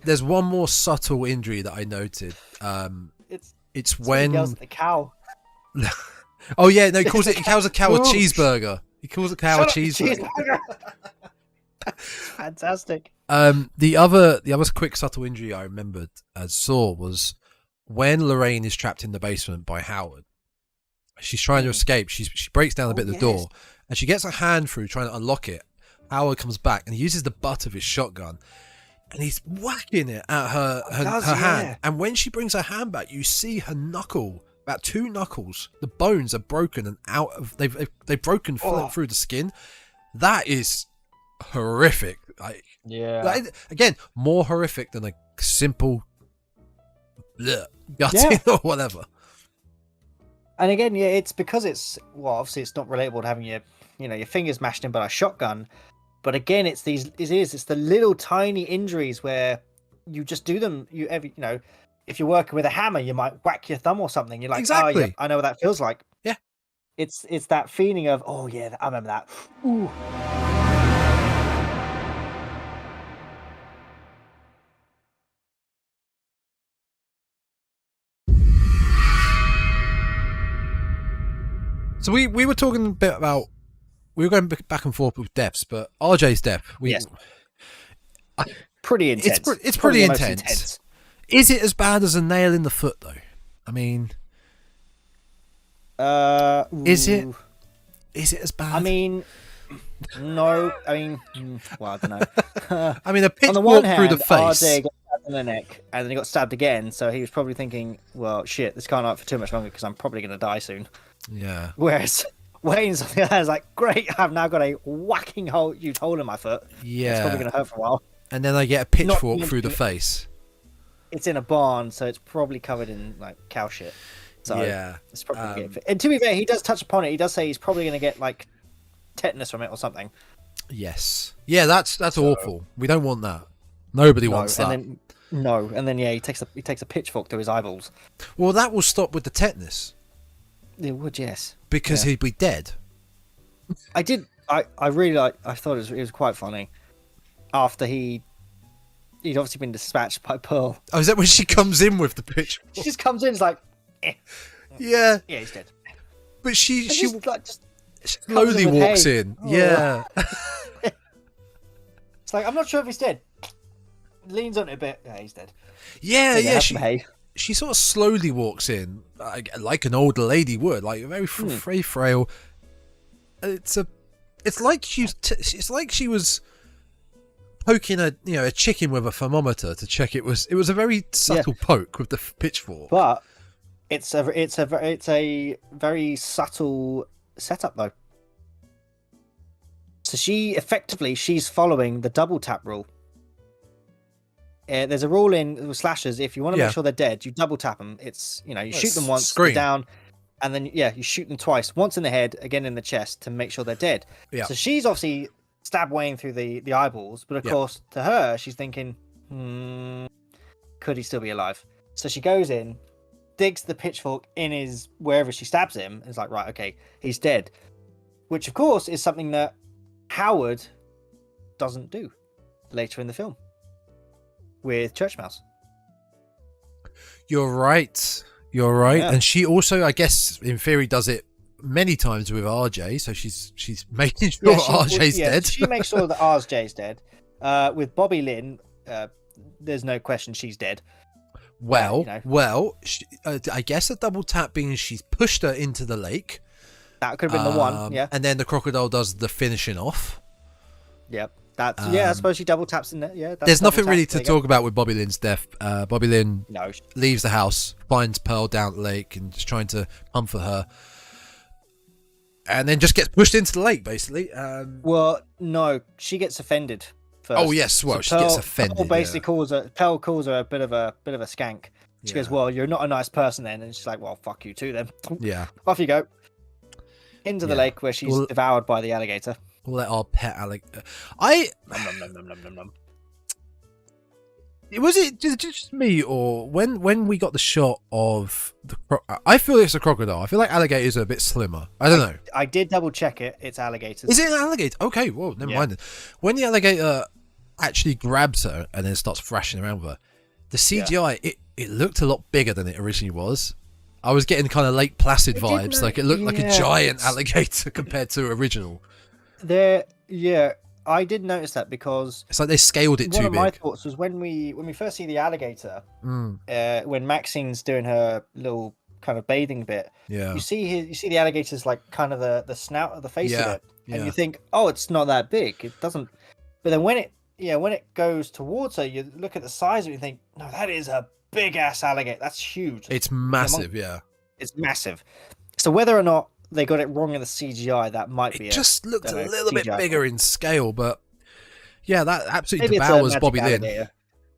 There's one more subtle injury that I noted. It's when he yells at the cow. Oh yeah, no, he calls a cow a cheeseburger. He calls a cow a cheeseburger. Fantastic. The other quick subtle injury I remembered saw was when Lorraine is trapped in the basement by Howard. She's trying to escape. She breaks down a bit of the door, and she gets her hand through trying to unlock it. Howard comes back and he uses the butt of his shotgun, and he's whacking it at her hand. And when she brings her hand back, you see her knuckle, about 2 knuckles. The bones are broken and out of they've broken through the skin. That is horrific. Again, more horrific than a simple gutting or whatever. And again, it's because obviously it's not relatable to having your fingers mashed in by a shotgun. But again, it's the little tiny injuries where you just do them. if you're working with a hammer, you might whack your thumb or something. You're like, Exactly. oh, yeah, I know what that feels like. Yeah. It's that feeling of, oh yeah, I remember that. Ooh. So we were talking a bit about, we were going back and forth with deaths, but RJ's death, yes. Pretty intense. It's pretty intense. Is it as bad as a nail in the foot, though? I mean, is it as bad? I mean, no. I mean, well, I don't know. I mean, a pitchfork through the face. RJ got stabbed in the neck, and then he got stabbed again. So he was probably thinking, "Well, shit, this can't last for too much longer because I'm probably going to die soon." Yeah. Whereas Wayne's on the other hand is like, "Great, I've now got a whacking huge hole in my foot. Yeah, it's probably going to hurt for a while." And then I get a pitchfork through the face. It's in a barn, so it's probably covered in like cow shit. So yeah, it's probably gonna get. And to be fair, he does touch upon it. He does say he's probably going to get like tetanus from it or something. Yes. Yeah, that's awful. We don't want that. Nobody wants that. And then yeah, he takes a pitchfork to his eyeballs. Well, that will stop with the tetanus. It would, yes. Because he'd be dead. I really like. I thought it was quite funny. After he'd obviously been dispatched by Pearl. Oh, is that when she comes in with the pitchfork? She just comes in, it's like, yeah, he's dead. But she just slowly walks in. Oh. Yeah. It's like, I'm not sure if he's dead. Leans on it a bit. Yeah, he's dead. Yeah. She sort of slowly walks in, like an older lady would, like very frail. It's like she was poking a chicken with a thermometer to check it was a very subtle poke with the pitchfork. But it's a very subtle setup though. So she's following the double tap rule. There's a rule in slashers: if you want to make sure they're dead, you double tap them. It's you shoot them once, they're down, and then you shoot them twice, once in the head, again in the chest to make sure they're dead. Yeah. So she's obviously stab Wayne through the eyeballs, but of course to her she's thinking, could he still be alive? So she goes in, digs the pitchfork in his wherever she stabs him, and is like, right, okay, he's dead. Which of course is something that Howard doesn't do later in the film with Church Mouse. You're right, and she also, I guess, in theory, does it many times with RJ, so she's making sure RJ's dead. She makes sure that RJ's dead. With Bobby Lynn, there's no question she's dead. Well, I guess a double tap being she's pushed her into the lake. That could have been the one, yeah. And then the crocodile does the finishing off. Yep. That's I suppose she double taps in there. Yeah. There's nothing really to talk about with Bobby Lynn's death. Bobby Lynn leaves the house, finds Pearl down at the lake, and is trying to comfort her. And then just gets pushed into the lake, basically. Well, no, she gets offended first. Oh yes, well, she gets offended. Pearl basically calls her a bit of a skank. She goes, "Well, you're not a nice person then," and she's like, "Well, fuck you too then." Yeah. Off you go into the lake where she's devoured by the alligator. We'll let our pet alligator. Was it just me, or when we got the shot of the I feel it's a crocodile. I feel like alligators are a bit slimmer. I don't know. I did double check it. It's alligators. Is it an alligator? Okay, well, never mind then. When the alligator actually grabs her and then starts thrashing around with her, the CGI, it looked a lot bigger than it originally was. I was getting kind of Lake Placid vibes. Like it looked like a giant alligator compared to original. I did notice that because it's like they scaled it too big. One of my thoughts was when we first see the alligator, when Maxine's doing her little kind of bathing bit, you see the alligator's like kind of the snout of the face of it, and you think, oh, it's not that big. It doesn't. But then when it goes towards her, you look at the size of it and think, no, that is a big ass alligator. That's huge. It's massive. It's massive. So whether or not they got it wrong in the CGI, that might be. It just looked a little bit bigger in scale, but that absolutely devours Bobby Lynn.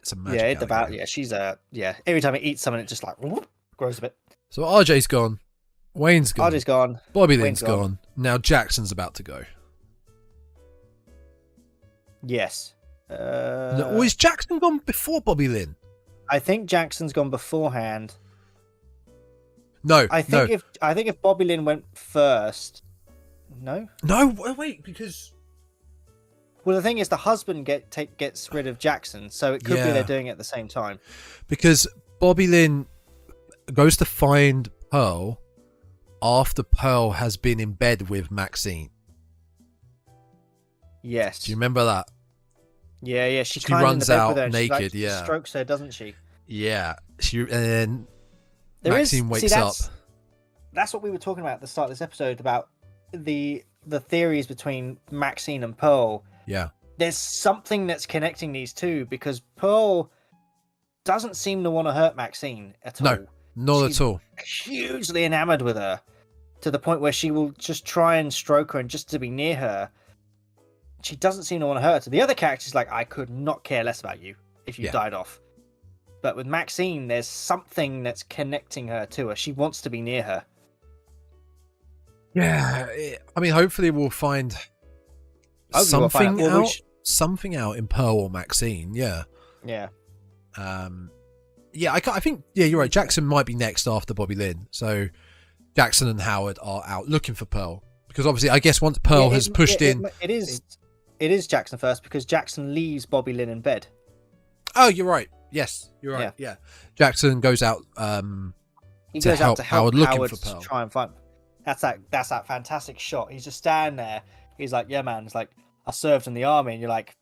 It's a magic alligator. Yeah, she's every time it eats something, it just like grows a bit. So RJ's gone, Wayne's gone, RJ's gone, Bobby Lynn's gone. Now Jackson's about to go. Yes. No, is Jackson gone before Bobby Lynn? I think Jackson's gone beforehand. No, I think if Bobby Lynn went first. No, wait, because well, the thing is, the husband gets rid of Jackson, so it could be they're doing it at the same time. Because Bobby Lynn goes to find Pearl after Pearl has been in bed with Maxine. Yes. Do you remember that? Yeah. She runs out with her naked. she, strokes her, doesn't she? Yeah. And then Maxine wakes up. That's what we were talking about at the start of this episode about the theories between Maxine and Pearl. Yeah. There's something that's connecting these two because Pearl doesn't seem to want to hurt Maxine at all. No, not at all. Hugely enamored with her to the point where she will just try and stroke her and just to be near her. She doesn't seem to want to hurt her. The other character's like, I could not care less about you if you died off. But with Maxine, there's something that's connecting her to her. She wants to be near her. Yeah, I mean, hopefully we'll find something out in Pearl or Maxine. Yeah. Yeah. I think you're right. Jackson might be next after Bobby Lynn. So Jackson and Howard are out looking for Pearl because obviously, I guess once Pearl has pushed in, it is Jackson first because Jackson leaves Bobby Lynn in bed. Oh, you're right. Yes, you're right. Yeah. Jackson goes out. He goes out to help Howard looking for Pearl. Try and find. That's that fantastic shot. He's just standing there. He's like, "Yeah, man." It's like I served in the army, and you're like,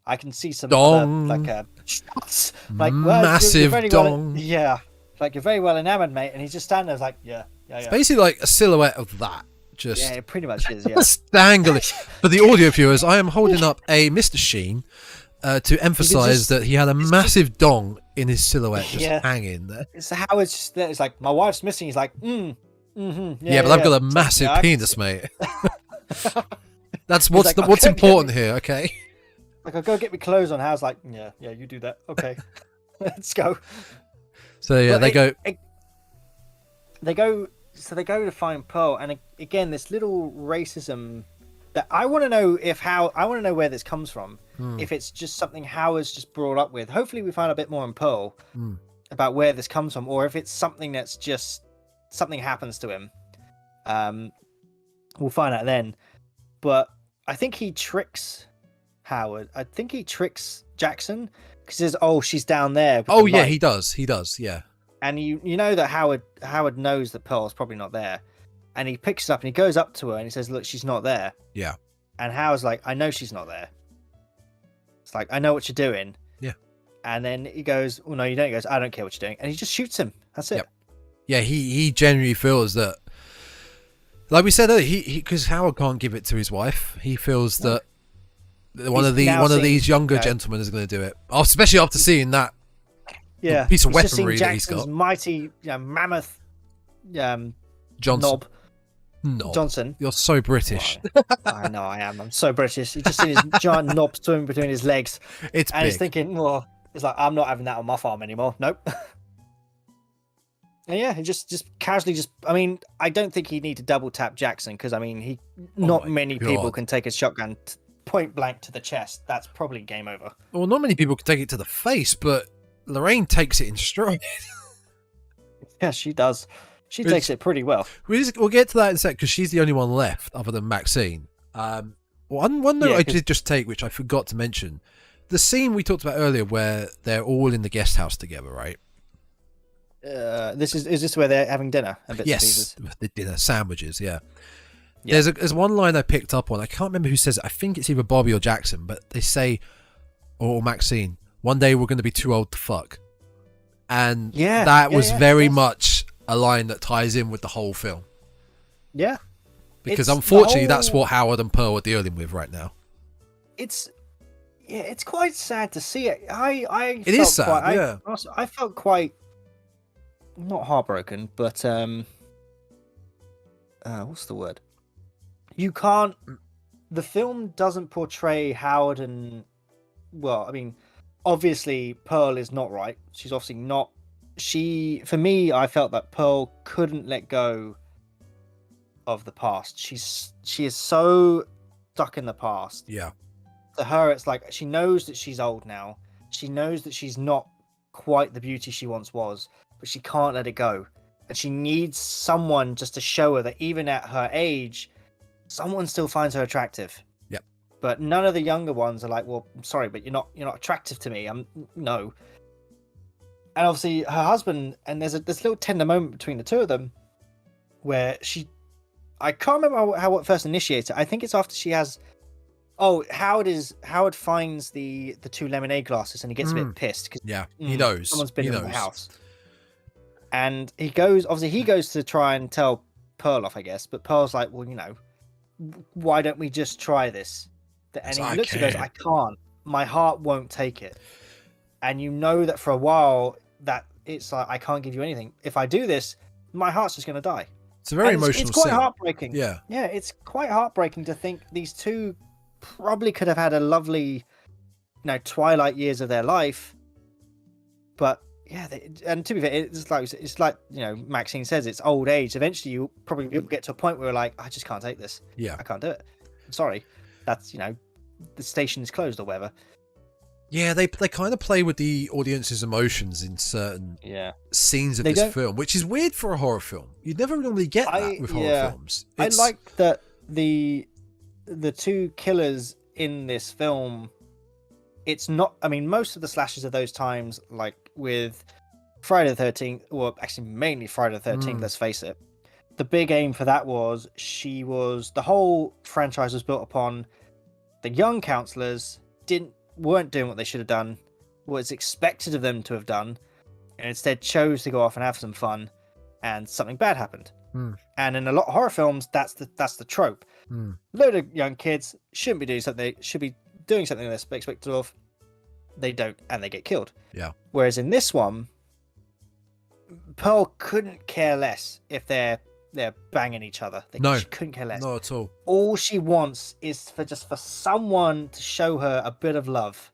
I can see some shots, like massive dong. Like you're very well enamored, mate. And he's just standing there, like, yeah. It's basically like a silhouette of that. Just it pretty much is. Yeah. Dangling. For the audio viewers, I am holding up a Mr. Sheen to emphasize that he had a massive dong in his silhouette, just hanging there. It's how it's just there. It's like my wife's missing. He's like, but I've got a massive penis, mate. That's what's important here, okay? Like, I'll go get my clothes on. How's like, yeah, you do that. Okay, let's go. So yeah, they go to find Pearl, and again, this little racism that I want to know where this comes from. If it's just something Howard's just brought up with. Hopefully, we find a bit more in Pearl about where this comes from, or if it's something that's just something happens to him. We'll find out then. But I think he tricks Howard. I think he tricks Jackson because he says, "Oh, she's down there." Oh yeah, he does. He does. Yeah. And you know that Howard knows that Pearl's probably not there, and he picks it up and he goes up to her and he says, "Look, she's not there." Yeah. And Howard's like, "I know she's not there." It's like, "I know what you're doing." Yeah. And then he goes, "Well, no, you don't." He goes, "I don't care what you're doing," and he just shoots him. That's it. Yep. Yeah, he genuinely feels that, like we said earlier, because Howard can't give it to his wife. He feels that one of these younger gentlemen is going to do it, especially after seeing that piece of weaponry that he's got. Mighty mammoth Johnson. Knob. Johnson. You're so British. I know I am. I'm so British. You just seen his giant knob swimming between his legs. It's big. He's thinking, well, it's like, I'm not having that on my farm anymore. Nope. And yeah, just casually I mean, I don't think he'd need to double tap Jackson because, I mean, not many people can take a shotgun point blank to the chest. That's probably game over. Well, not many people can take it to the face, but Lorraine takes it in stride. Yeah, she does. She takes it pretty well. We'll get to that in a sec because she's the only one left other than Maxine. One note I did just take, which I forgot to mention, the scene we talked about earlier where they're all in the guest house together, right? Is this where they're having dinner? Yes, the dinner sandwiches. Yeah. There's one line I picked up on. I can't remember who says it. I think it's either Bobby or Jackson, but they say, or Maxine, one day we're going to be too old to fuck, and that was very much a line that ties in with the whole film. Yeah, because unfortunately, that's what Howard and Pearl are dealing with right now. It's quite sad to see it. It is sad. I felt quite. Not heartbroken, but what's the word? You can't. The film doesn't portray Howard and. Well, I mean, obviously Pearl is not right. She's obviously not. For me, I felt that Pearl couldn't let go of the past. She is so stuck in the past. Yeah. To her, it's like she knows that she's old now. She knows that she's not quite the beauty she once was, but she can't let it go. And she needs someone just to show her that even at her age, someone still finds her attractive. Yep. But none of the younger ones are like, well, I'm sorry, but you're not attractive to me. No. And obviously her husband, and there's this little tender moment between the two of them where I can't remember how it first initiated. I think it's after she has. Oh, Howard finds the two lemonade glasses and he gets a bit pissed because he knows someone's been in the house. And he goes to try and tell Pearl off, I guess, but Pearl's like, well, why don't we just try this? And he looks and goes, I can't. My heart won't take it. And you know that for a while that it's like, I can't give you anything. If I do this, my heart's just going to die. It's a very emotional It's quite scene. heartbreaking. Yeah. Yeah, it's quite heartbreaking to think these two probably could have had a lovely, twilight years of their life. But yeah, and to be fair, it's like Maxine says, it's old age. Eventually, you probably will get to a point where you're like, I just can't take this. Yeah, I can't do it. I'm sorry. That's the station is closed or whatever. Yeah, they kind of play with the audience's emotions in certain scenes of this film, which is weird for a horror film. You'd never normally get that with horror films. I like that the two killers in this film. It's not. I mean, most of the slashes of those times, like with Friday the 13th, or actually mainly Friday the 13th. Let's face it. The big aim for that was the whole franchise was built upon the young counselors weren't doing what they should have done, was expected of them to have done, and instead chose to go off and have some fun, and something bad happened. And in a lot of horror films, that's the trope. Load of young kids shouldn't be doing something. They should be doing something they're expected of. They don't, and they get killed. Yeah. Whereas in this one, Pearl couldn't care less if they're banging each other. She couldn't care less. Not at all. All she wants is for someone to show her a bit of love,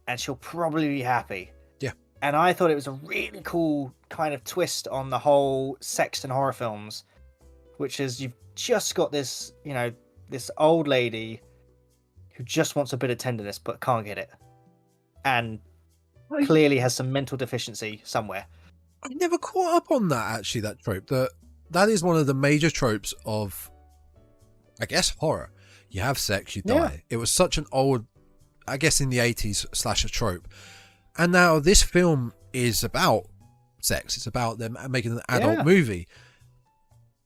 and she'll probably be happy. Yeah. And I thought it was a really cool kind of twist on the whole sex and horror films, which is you've just got this, this old lady who just wants a bit of tenderness but can't get it, and clearly has some mental deficiency somewhere. I never caught up on that, actually, that trope. That is one of the major tropes of, I guess, horror. You have sex, you die. Yeah. It was such an old, I guess, in the 80s slasher trope. And now this film is about sex. It's about them making an adult movie.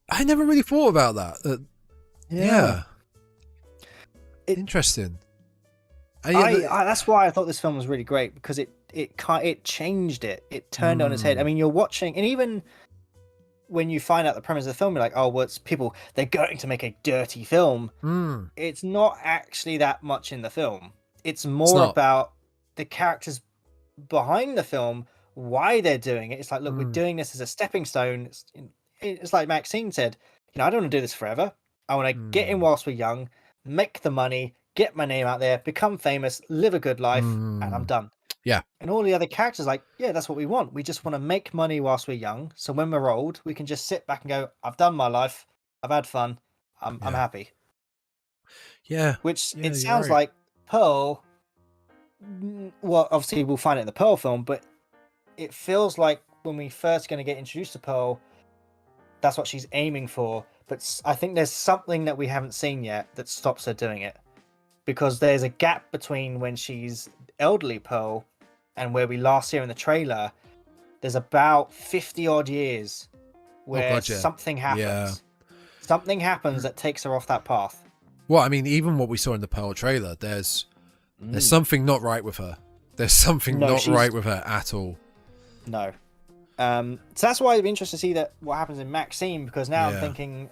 I never really thought about that. Interesting. That's why I thought this film was really great, because it changed it. It turned on its head. I mean, you're watching, and even when you find out the premise of the film, you're like, oh, well, it's people, they're going to make a dirty film. It's not actually that much in the film. It's more about the characters behind the film, why they're doing it. It's like, look, we're doing this as a stepping stone. It's like Maxine said, I don't want to do this forever. I want to get in whilst we're young, make the money, get my name out there, become famous, live a good life, and I'm done. Yeah. And all the other characters are like, yeah, that's what we want. We just want to make money whilst we're young. So when we're old, we can just sit back and go, I've done my life. I've had fun. I'm happy. Yeah. Which it sounds like Pearl, well, obviously we'll find it in the Pearl film, but it feels like when we first going to get introduced to Pearl, that's what she's aiming for. But I think there's something that we haven't seen yet that stops her doing it. Because there's a gap between when she's elderly Pearl and where we last see her in the trailer. There's about 50 odd years where something happens. Yeah. Something happens that takes her off that path. Well, I mean, even what we saw in the Pearl trailer, there's something not right with her. There's something not right with her at all. No. So that's why I'd be interested to see what happens in Maxine, because now I'm thinking,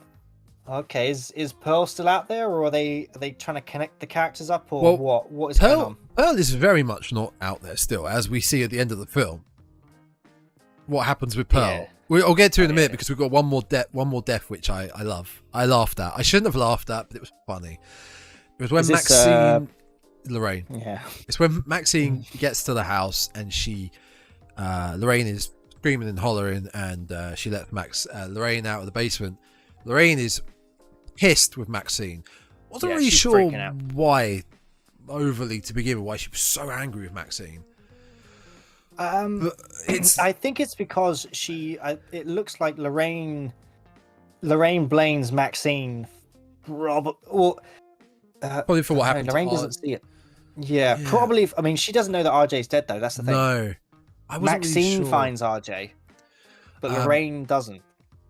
okay, is Pearl still out there, or are they trying to connect the characters up, or what is going on? Pearl is very much not out there still, as we see at the end of the film. What happens with Pearl? Yeah. I'll get to it in a minute, because we've got one more death, which I love. I laughed at. I shouldn't have laughed at, but it was funny. It was when Maxine... Lorraine. Yeah. It's when Maxine gets to the house, and Lorraine is screaming and hollering, and she lets Lorraine out of the basement. Lorraine is pissed with Maxine. Wasn't really sure why overly to begin with, why she was so angry with Maxine. I think it's because it looks like Lorraine blames Maxine. Probably for what happened. Lorraine doesn't see it. Yeah, probably. I mean, she doesn't know that RJ's dead though. That's the thing. No, Maxine finds RJ, but Lorraine doesn't.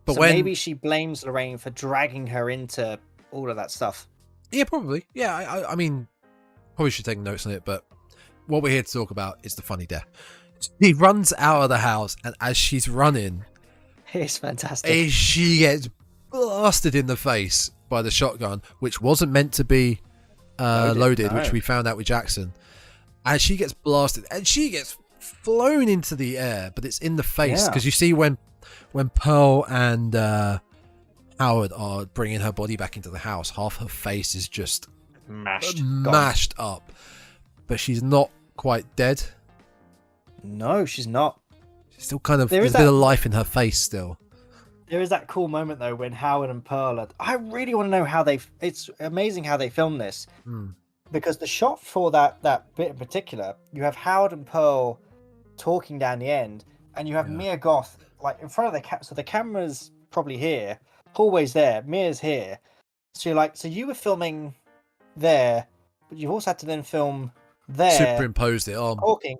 But so maybe she blames Lorraine for dragging her into all of that stuff. Yeah, probably. Yeah, I mean, probably should take notes on it. But what we're here to talk about is the funny death. She runs out of the house, and as she's running, it's fantastic. She gets blasted in the face by the shotgun, which wasn't meant to be loaded, which we found out with Jackson. And she gets blasted, and she gets flown into the air, but it's in the face because you see when Pearl and Howard are bringing her body back into the house, half her face is just mashed up, but she's not quite dead. No, she's not. She's still kind of there's a bit of life in her face still. There is that cool moment though when Howard and Pearl I really want to know it's amazing how they filmed this. Because the shot for that bit in particular, you have Howard and Pearl talking down the end, and you have Mia Goth like in front of so the camera's probably here, hallway's there, Mia's here. So you're like, so you were filming there, but you've also had to then film there. Superimposed it on. Talking.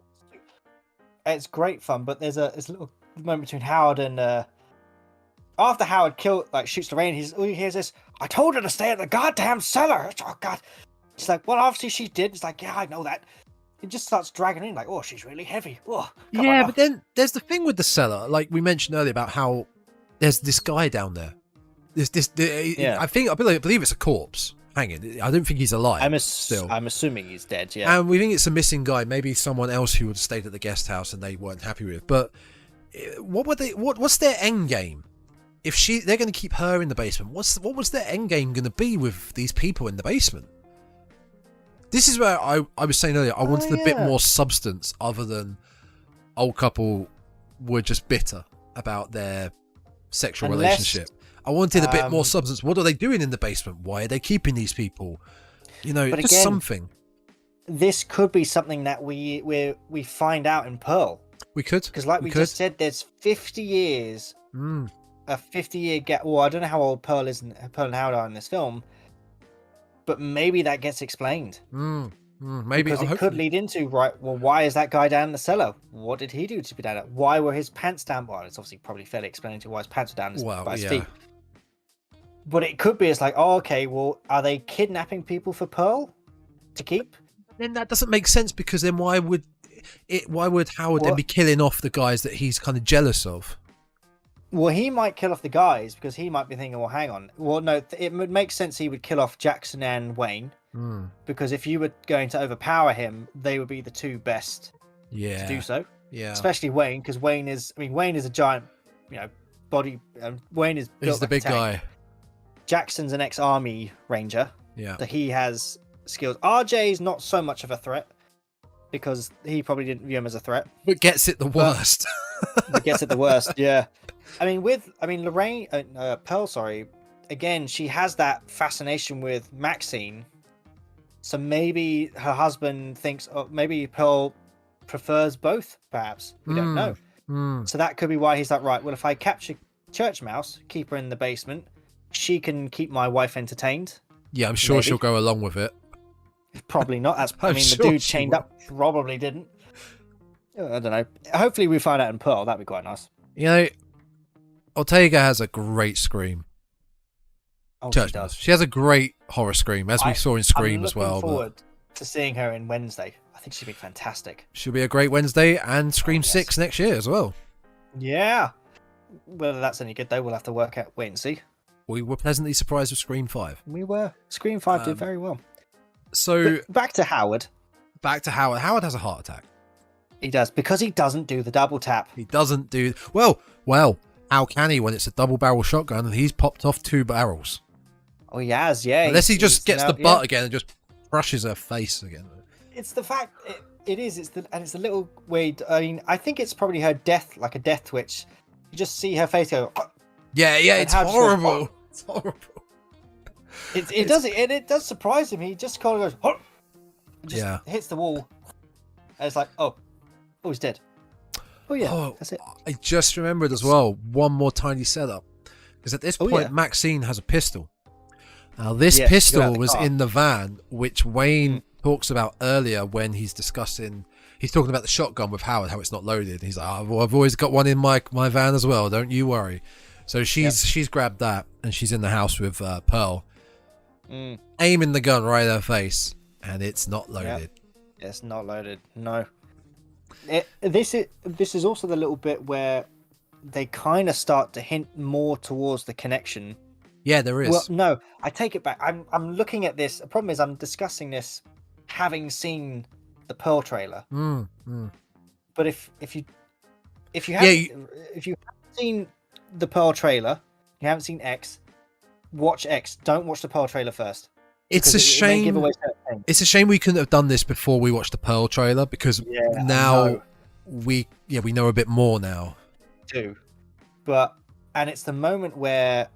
It's great fun, but there's a little moment between Howard and after Howard shoots Lorraine, he hears this, I told her to stay in the goddamn cellar. Oh god. It's like, well, obviously she did. It's like, yeah, I know that. It just starts dragging in, like, oh, she's really heavy. Oh, yeah, but then there's the thing with the cellar, like we mentioned earlier about how there's this guy down there. I believe it's a corpse hanging. I don't think he's alive. I'm assuming he's dead. Yeah, and we think it's a missing guy. Maybe someone else who would have stayed at the guest house and they weren't happy with. But what's their end game? If they're going to keep her in the basement, what was their end game going to be with these people in the basement? This is where I was saying earlier, I wanted a bit more substance other than old couple were just bitter about their sexual relationship. I wanted a bit more substance. What are they doing in the basement? Why are they keeping these people? Just again, something. This could be something that we find out in Pearl. We could. Because like we just said, there's 50 years. A 50-year gap. Well, I don't know how old Pearl and Howard are in this film. But maybe that gets explained. Maybe. Because it could lead into, why is that guy down in the cellar? What did he do to be down there? Why were his pants down? Well, it's obviously probably fairly explanatory why his pants were down by his feet. But it could be, it's like, oh, okay, well, are they kidnapping people for Pearl to keep? Then that doesn't make sense, because then why would Howard then be killing off the guys that he's kind of jealous of? Well, he might kill off the guys because he might be thinking, well, hang on. Well, no, it would make sense he would kill off Jackson and Wayne. Because if you were going to overpower him, they would be the two best to do so. Yeah. Especially Wayne, because Wayne is a giant, body. Wayne is built He's the big guy. Jackson's an ex-army ranger. Yeah. So he has skills. RJ's not so much of a threat because he probably didn't view him as a threat. But gets it the worst. Yeah. Lorraine, Pearl, again, she has that fascination with Maxine. So maybe her husband thinks, maybe Pearl prefers both, perhaps. We don't know. So that could be why he's like, right, well, if I capture Church Mouse, keep her in the basement, she can keep my wife entertained. Yeah, I'm sure she'll go along with it. Probably not. The dude chained up probably didn't. I don't know. Hopefully we find out in Pearl. That'd be quite nice. Ortega has a great scream. Oh, she does. She has a great horror scream, as we saw in Scream as well. I'm looking forward to seeing her in Wednesday. I think she'll be fantastic. She'll be a great Wednesday, and Scream 6 next year as well. Yeah. Whether that's any good, though, we'll have to wait and see. We were pleasantly surprised with Scream 5. We were. Scream 5 did very well. So back to Howard. Howard has a heart attack. He does, because he doesn't do the double tap. He doesn't do... Well, how can he when it's a double barrel shotgun and he's popped off 2 barrels? Oh, he has, yeah. Unless he just gets the butt again and just crushes her face again. It's the fact... It is. It's a little weird... I mean, I think it's probably her death, like a death twitch. You just see her face go... Yeah, it's horrible. It's horrible. It does surprise him. He just kind of goes... hits the wall. And it's like, oh, he's dead. Oh yeah, that's it. I just remembered as well one more tiny setup, because at this point Maxine has a pistol. Now this pistol was in the van, which Wayne talks about earlier when he's talking about the shotgun with Howard, how it's not loaded. He's like, I've always got one in my van as well, don't you worry. So she's grabbed that, and she's in the house with Pearl, aiming the gun right at her face, and it's not loaded. It's not loaded. No. This is also the little bit where they kind of start to hint more towards the connection. Yeah, there is. Well, no, I take it back. I'm looking at this. The problem is I'm discussing this having seen the Pearl trailer. But if you haven't seen the Pearl trailer, you haven't seen X, watch X. Don't watch the Pearl trailer first. It's a shame. It's a shame we couldn't have done this before we watched the Pearl trailer, because now we know a bit more now. Do, and it's the moment where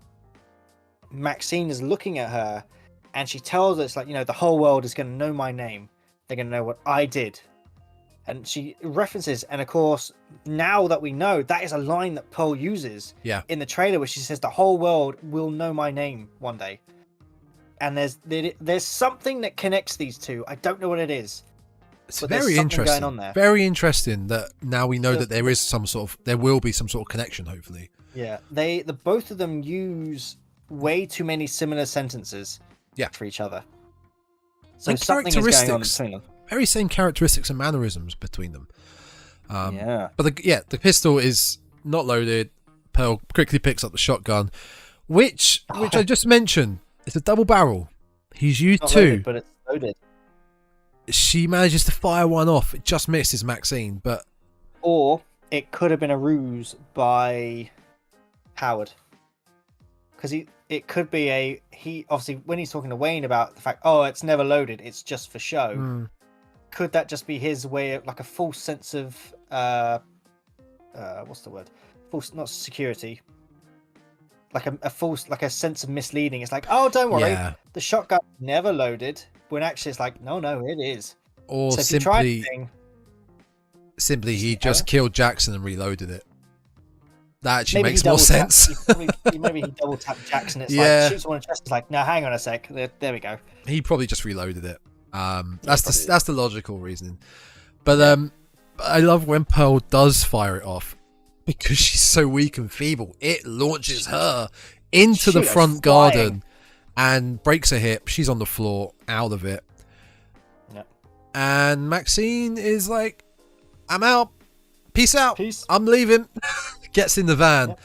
Maxine is looking at her, and she tells us, like, the whole world is going to know my name. They're going to know what I did. And she references, and of course, now that we know, that is a line that Pearl uses in the trailer, where she says, the whole world will know my name one day. And there's something that connects these two. I don't know what it is. It's very interesting. Going on there. Very interesting that now we know that there will be some sort of connection, hopefully. Yeah. The both of them use way too many similar sentences for each other. So and something is going on between them. Very same characteristics and mannerisms between them. But the pistol is not loaded. Pearl quickly picks up the shotgun, which I just mentioned. It's a double barrel. He's used two, loaded, but it's loaded. She manages to fire one off. It just misses Maxine, or it could have been a ruse by Howard, because it could be he obviously, when he's talking to Wayne about the fact, it's never loaded, it's just for show. Could that just be his way of, like, a false sense of what's the word? False, not security. Like a false, like a sense of misleading. It's like, don't worry, the shotgun never loaded. When actually it's like, no, it is. Or so simply he just killed Jackson and reloaded it. That actually makes more sense. Maybe he double tapped Jackson. It's like, shoots one chest. It's like, no, hang on a sec. There we go. He probably just reloaded it. That's the logical reasoning. But I love when Pearl does fire it off, because she's so weak and feeble. It launches her into the front garden and breaks her hip. She's on the floor, out of it. Yep. And Maxine is like, I'm out. Peace out. Peace. I'm leaving. Gets in the van. Yep.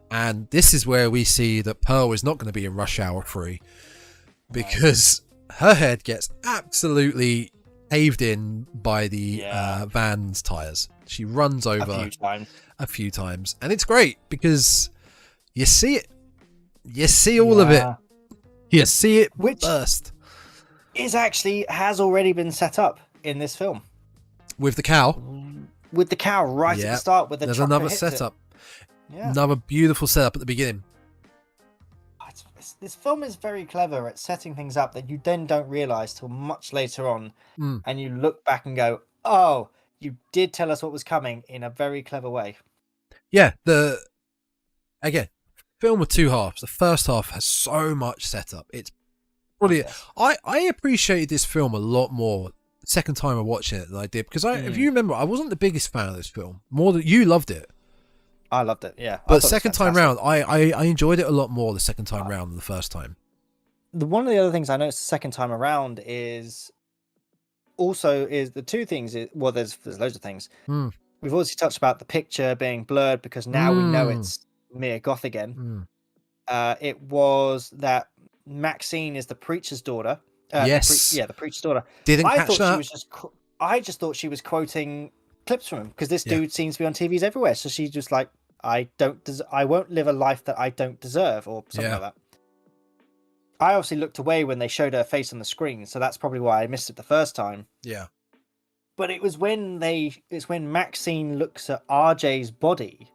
And this is where we see that Pearl is not going to be in Rush Hour 3, because her head gets absolutely caved in by the van's tires. She runs over a few times, and it's great because you see it. You see all of it. You see it burst. Has already been set up in this film. With the cow? With the cow right at the start. There's another setup. Another beautiful setup at the beginning. This film is very clever at setting things up that you then don't realise till much later on. And you look back and go, oh, you did tell us what was coming in a very clever way. Yeah, film with two halves. The first half has so much setup. It's brilliant. I appreciated this film a lot more the second time I watched it than I did, because if you remember, I wasn't the biggest fan of this film. More than you loved it. I loved it, yeah. But the second time round, I enjoyed it a lot more the second time round than the first time. One of the other things I noticed the second time around is the two things. There's loads of things. We've also touched about the picture being blurred, because now we know it's Mia Goth again. It was that Maxine is the preacher's daughter. The preacher's daughter. I just thought she was quoting clips from him, because this dude seems to be on TVs everywhere. So she's just like, I won't live a life that I don't deserve, or something like that. I obviously looked away when they showed her face on the screen, so that's probably why I missed it the first time. Yeah. But it was when Maxine looks at RJ's body,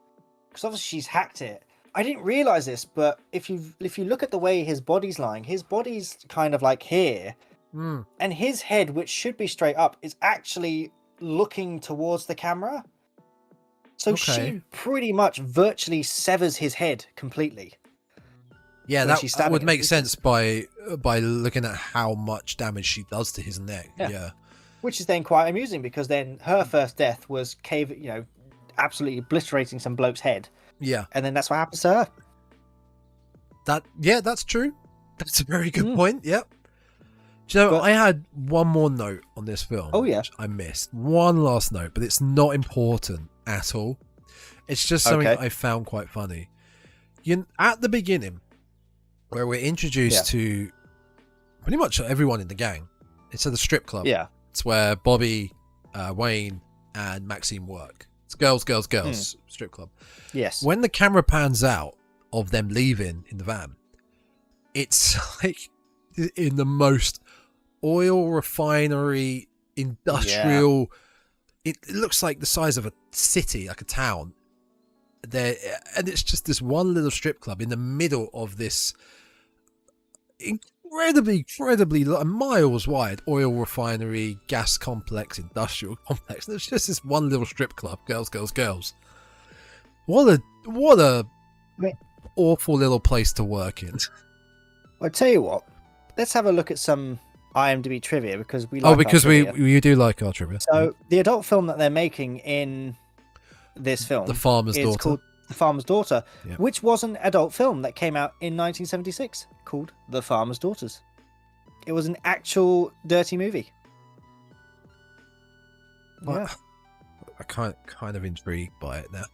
because obviously she's hacked it. I didn't realize this, but if you look at the way his body's lying, his body's kind of like here, and his head, which should be straight up, is actually looking towards the camera. So she pretty much virtually severs his head completely. Yeah, that would make sense by looking at how much damage she does to his neck. Yeah. Which is then quite amusing, because then her first death was absolutely obliterating some bloke's head. Yeah. And then that's what happens to her. That's true. That's a very good point. Yep. Do you know, I had one more note on this film. Oh, yeah. Which I missed. One last note, but it's not important at all. It's just something that I found quite funny. At the beginning, where we're introduced to pretty much everyone in the gang, it's at the strip club. Yeah. It's where Bobby, Wayne, and Maxine work. It's girls, strip club. Yes. When the camera pans out of them leaving in the van, it's like in the most oil refinery, industrial. Yeah. It looks like the size of a city, like a town. There, and it's just this one little strip club in the middle of this incredibly miles wide oil refinery, gas complex, industrial complex. There's just this one little strip club. Girls. What a awful little place to work in. I'll tell you what. Let's have a look at some IMDb trivia, because we do like our trivia. So the adult film that they're making in this film, The Farmer's Daughter, called The Farmer's Daughter, which was an adult film that came out in 1976 called The Farmer's Daughters. It was an actual dirty movie. Well, I'm kind of intrigued by it now.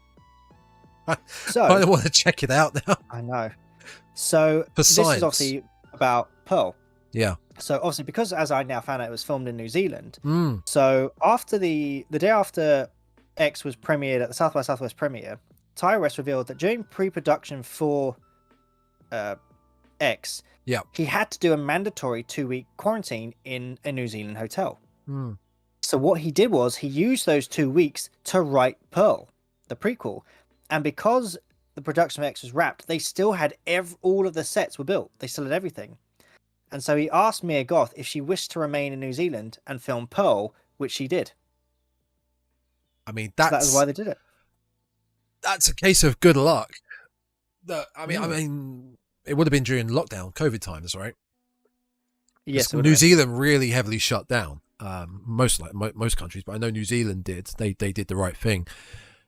So I kind of want to check it out now. I know. So this is obviously about Pearl. Yeah. So obviously, because as I now found out, it was filmed in New Zealand. So after the day after X was premiered at the South by Southwest premiere, Ty West revealed that during pre-production for X, he had to do a mandatory 2-week quarantine in a New Zealand hotel. So what he did was he used those 2 weeks to write Pearl, the prequel. And because the production of X was wrapped, they still had all of the sets were built. They still had everything. And so he asked Mia Goth if she wished to remain in New Zealand and film Pearl, which she did. I mean, that is why they did it. That's a case of good luck. I mean, it would have been during lockdown, COVID times, right? Yes. New Zealand really heavily shut down. Most countries, but I know New Zealand did. They did the right thing.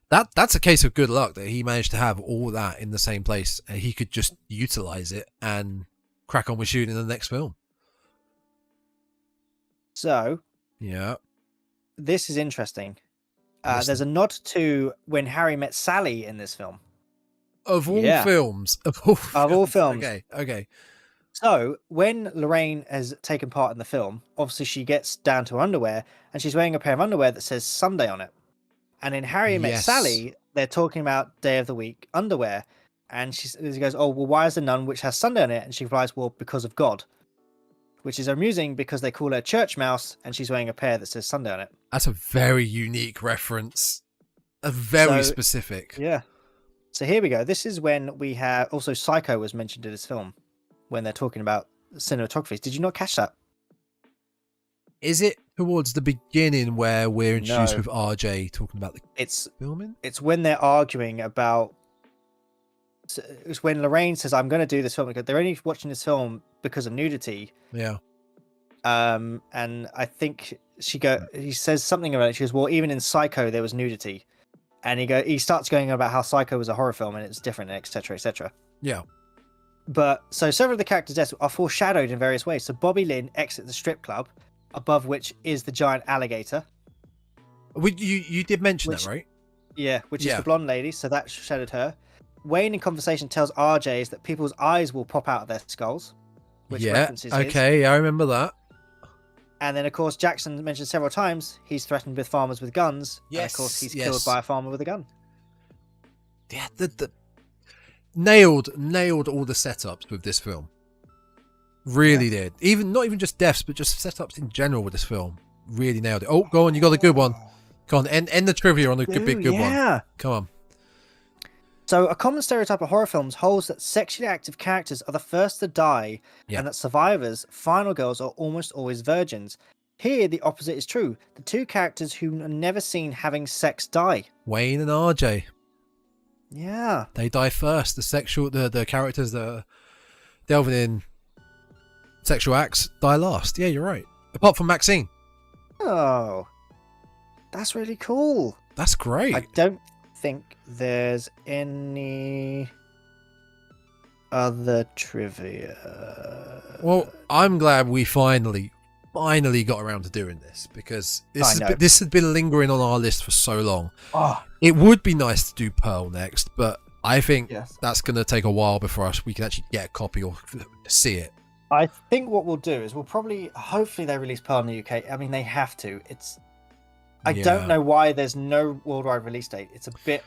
That's a case of good luck that he managed to have all that in the same place, and he could just utilize it and crack on with shooting the next film. So, this is interesting. There's a nod to When Harry Met Sally in this film. Of all films. Of all films. Okay. So, when Lorraine has taken part in the film, obviously she gets down to her underwear, and she's wearing a pair of underwear that says Sunday on it. And in Harry Met Sally, they're talking about day of the week underwear. And she goes, oh, well, why is the nun which has Sunday on it? And she replies, well, because of God. Which is amusing because they call her Church Mouse and she's wearing a pair that says Sunday on it. That's a very unique reference. Very specific. Yeah. So here we go. This is when we have... Also, Psycho was mentioned in this film when they're talking about cinematography. Did you not catch that? Is it towards the beginning where we're introduced with RJ talking about the filming? It's when they're arguing about... It's when Lorraine says, I'm going to do this film because they're only watching this film because of nudity. Yeah. And I think he says something about it. She goes, well, even in Psycho, there was nudity. And he starts going about how Psycho was a horror film and it's different, etc., etc. Yeah. But so several of the characters' deaths are foreshadowed in various ways. So Bobby Lynn exits the strip club, above which is the giant alligator. You did mention that, right? Yeah, which is the blonde lady. So that shadowed her. Wayne in conversation tells RJs that people's eyes will pop out of their skulls. Which references okay, I remember that. And then, of course, Jackson mentioned several times he's threatened with farmers with guns. Yes, and of course, he's killed by a farmer with a gun. Yeah, nailed all the setups with this film. Really did. Not even just deaths, but just setups in general with this film. Really nailed it. Oh, go on, you got a good one. Come on, end the trivia on a big good one. Come on. So, a common stereotype of horror films holds that sexually active characters are the first to die, and that survivors, final girls, are almost always virgins. Here, the opposite is true. The two characters who are never seen having sex die. Wayne and RJ. Yeah. They die first. The characters that are delving in sexual acts die last. Yeah, you're right. Apart from Maxine. Oh. That's really cool. That's great. I don't think there's any other trivia. Well, I'm glad we finally got around to doing this, because this had been lingering on our list for so long. It would be nice to do Pearl next, but I think that's going to take a while before we can actually get a copy or see it. I think what we'll do is hopefully they release Pearl in the UK. I mean, they have to. I don't know why there's no worldwide release date. It's a bit...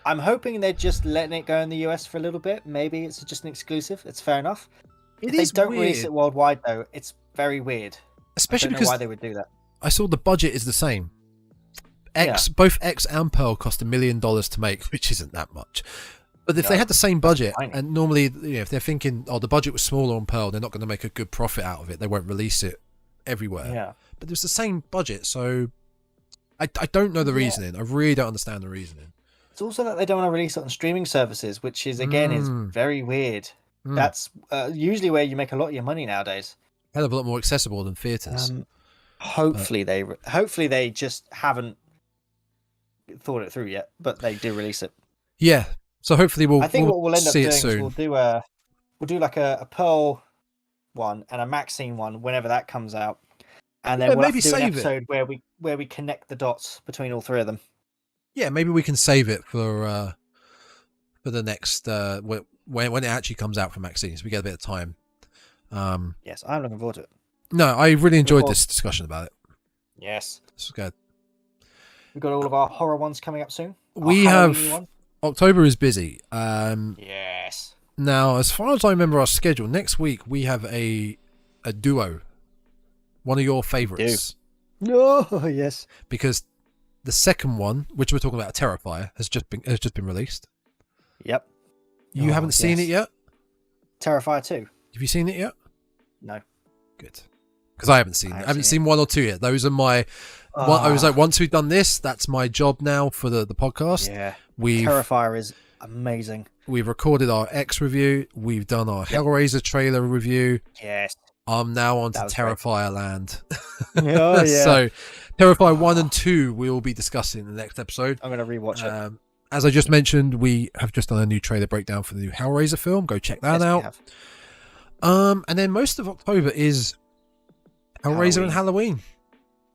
I'm hoping they're just letting it go in the US for a little bit. Maybe it's just an exclusive. It's fair enough. If they don't release it worldwide, though, it's very weird. Especially because why they would do that. I saw the budget is the same. Both X and Pearl cost $1 million to make, which isn't that much. But if they had the same budget, and normally, if they're thinking, the budget was smaller on Pearl, they're not going to make a good profit out of it. They won't release it everywhere. Yeah. But there's the same budget, so I don't know the reasoning. I really don't understand the reasoning. It's also that they don't want to release it on streaming services, which is is very weird. That's usually where you make a lot of your money nowadays. Hell of a lot more accessible than theaters. Hopefully they just haven't thought it through yet, but they do release it. Yeah. So hopefully what we'll end up doing is we'll do like a Pearl one and a Maxine one whenever that comes out, and then we'll maybe have to do an episode where we connect the dots between all three of them. Yeah, maybe we can save it for the next when it actually comes out for Maxine, so we get a bit of time. Yes, I'm looking forward to it. No, I really enjoyed this discussion about it. Yes, this was good. We've got all of our horror ones coming up soon. We have October is busy. Yes. Now, as far as I remember our schedule, next week we have a duo, one of your favourites. Oh, yes. Because the second one, which we're talking about, Terrifier, has just been released. Yep. You haven't seen it yet? Terrifier 2. Have you seen it yet? No. Good. Because I haven't seen it. I haven't seen 1 or 2 yet. Those are my... I was like, once we've done this, that's my job now for the podcast. Yeah. Terrifier is amazing. We've recorded our X review. We've done our Hellraiser trailer review. Yes. I'm now on to Terrifier land. Oh, yeah. So, Terrifier 1 and 2 we will be discussing in the next episode. I'm going to rewatch it. As I just mentioned, we have just done a new trailer breakdown for the new Hellraiser film. Go check that out. And then most of October is Hellraiser and Halloween.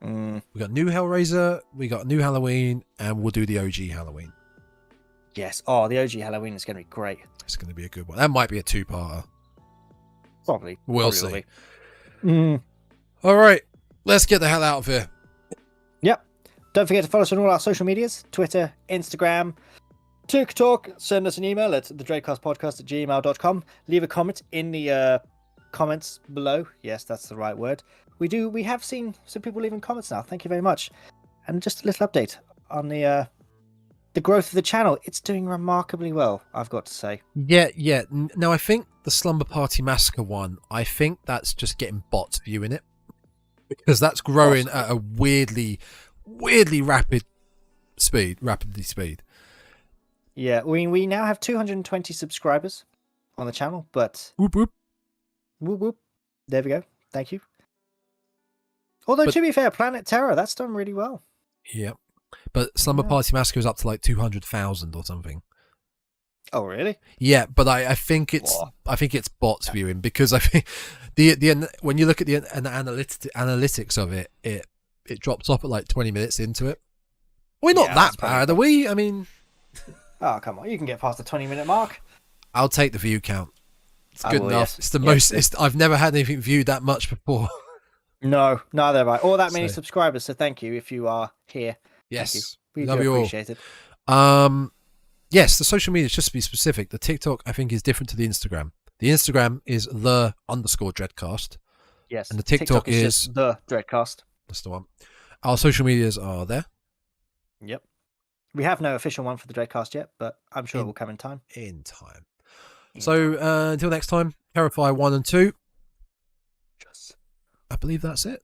We got new Hellraiser, we got new Halloween, and we'll do the OG Halloween. Yes. Oh, the OG Halloween is going to be great. It's going to be a good one. That might be a 2-parter. Probably. We'll see. All right. Let's get the hell out of here. Yep. Don't forget to follow us on all our social medias. Twitter, Instagram, TikTok. Send us an email at thedreadcastpodcast@gmail.com. Leave a comment in the comments below. Yes, that's the right word. We have seen some people leaving comments now. Thank you very much. And just a little update on the growth of the channel. It's doing remarkably well, I've got to say. Yeah. Now, I think the Slumber Party Massacre one, I think that's just getting bots viewing it. Because that's growing at a weirdly rapid speed. Yeah, we now have 220 subscribers on the channel, but... Whoop, whoop. Whoop, whoop. There we go. Thank you. Although, to be fair, Planet Terror, that's done really well. Yep. But Slumber Party Massacre is up to like 200,000 or something. Oh, really? Yeah, but I think it's bots viewing, because I think the when you look at the analytics of it, it drops off at like 20 minutes into it. We're not that bad, are we? I mean, oh, come on, you can get past the 20-minute mark. I'll take the view count. It's good enough. Yes. It's the most. I've never had anything viewed that much before. No, neither have I. Or that many subscribers. So thank you if you are here. Yes, we love you all. Appreciate it. Yes, the social media, just to be specific, the TikTok I think is different to the Instagram. The Instagram is _Dreadcast. Yes, and the TikTok is just the Dreadcast. That's the one. Our social medias are there. Yep. We have no official one for the Dreadcast yet, but I'm sure it will come in time. So until next time, Terrifier 1 and 2. I believe that's it.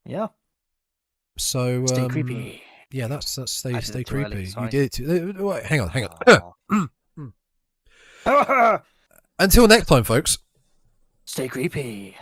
Yeah. So Stay creepy. Yeah, that's stay creepy. Early, you did it. Wait, hang on. Oh. Until next time, folks. Stay creepy.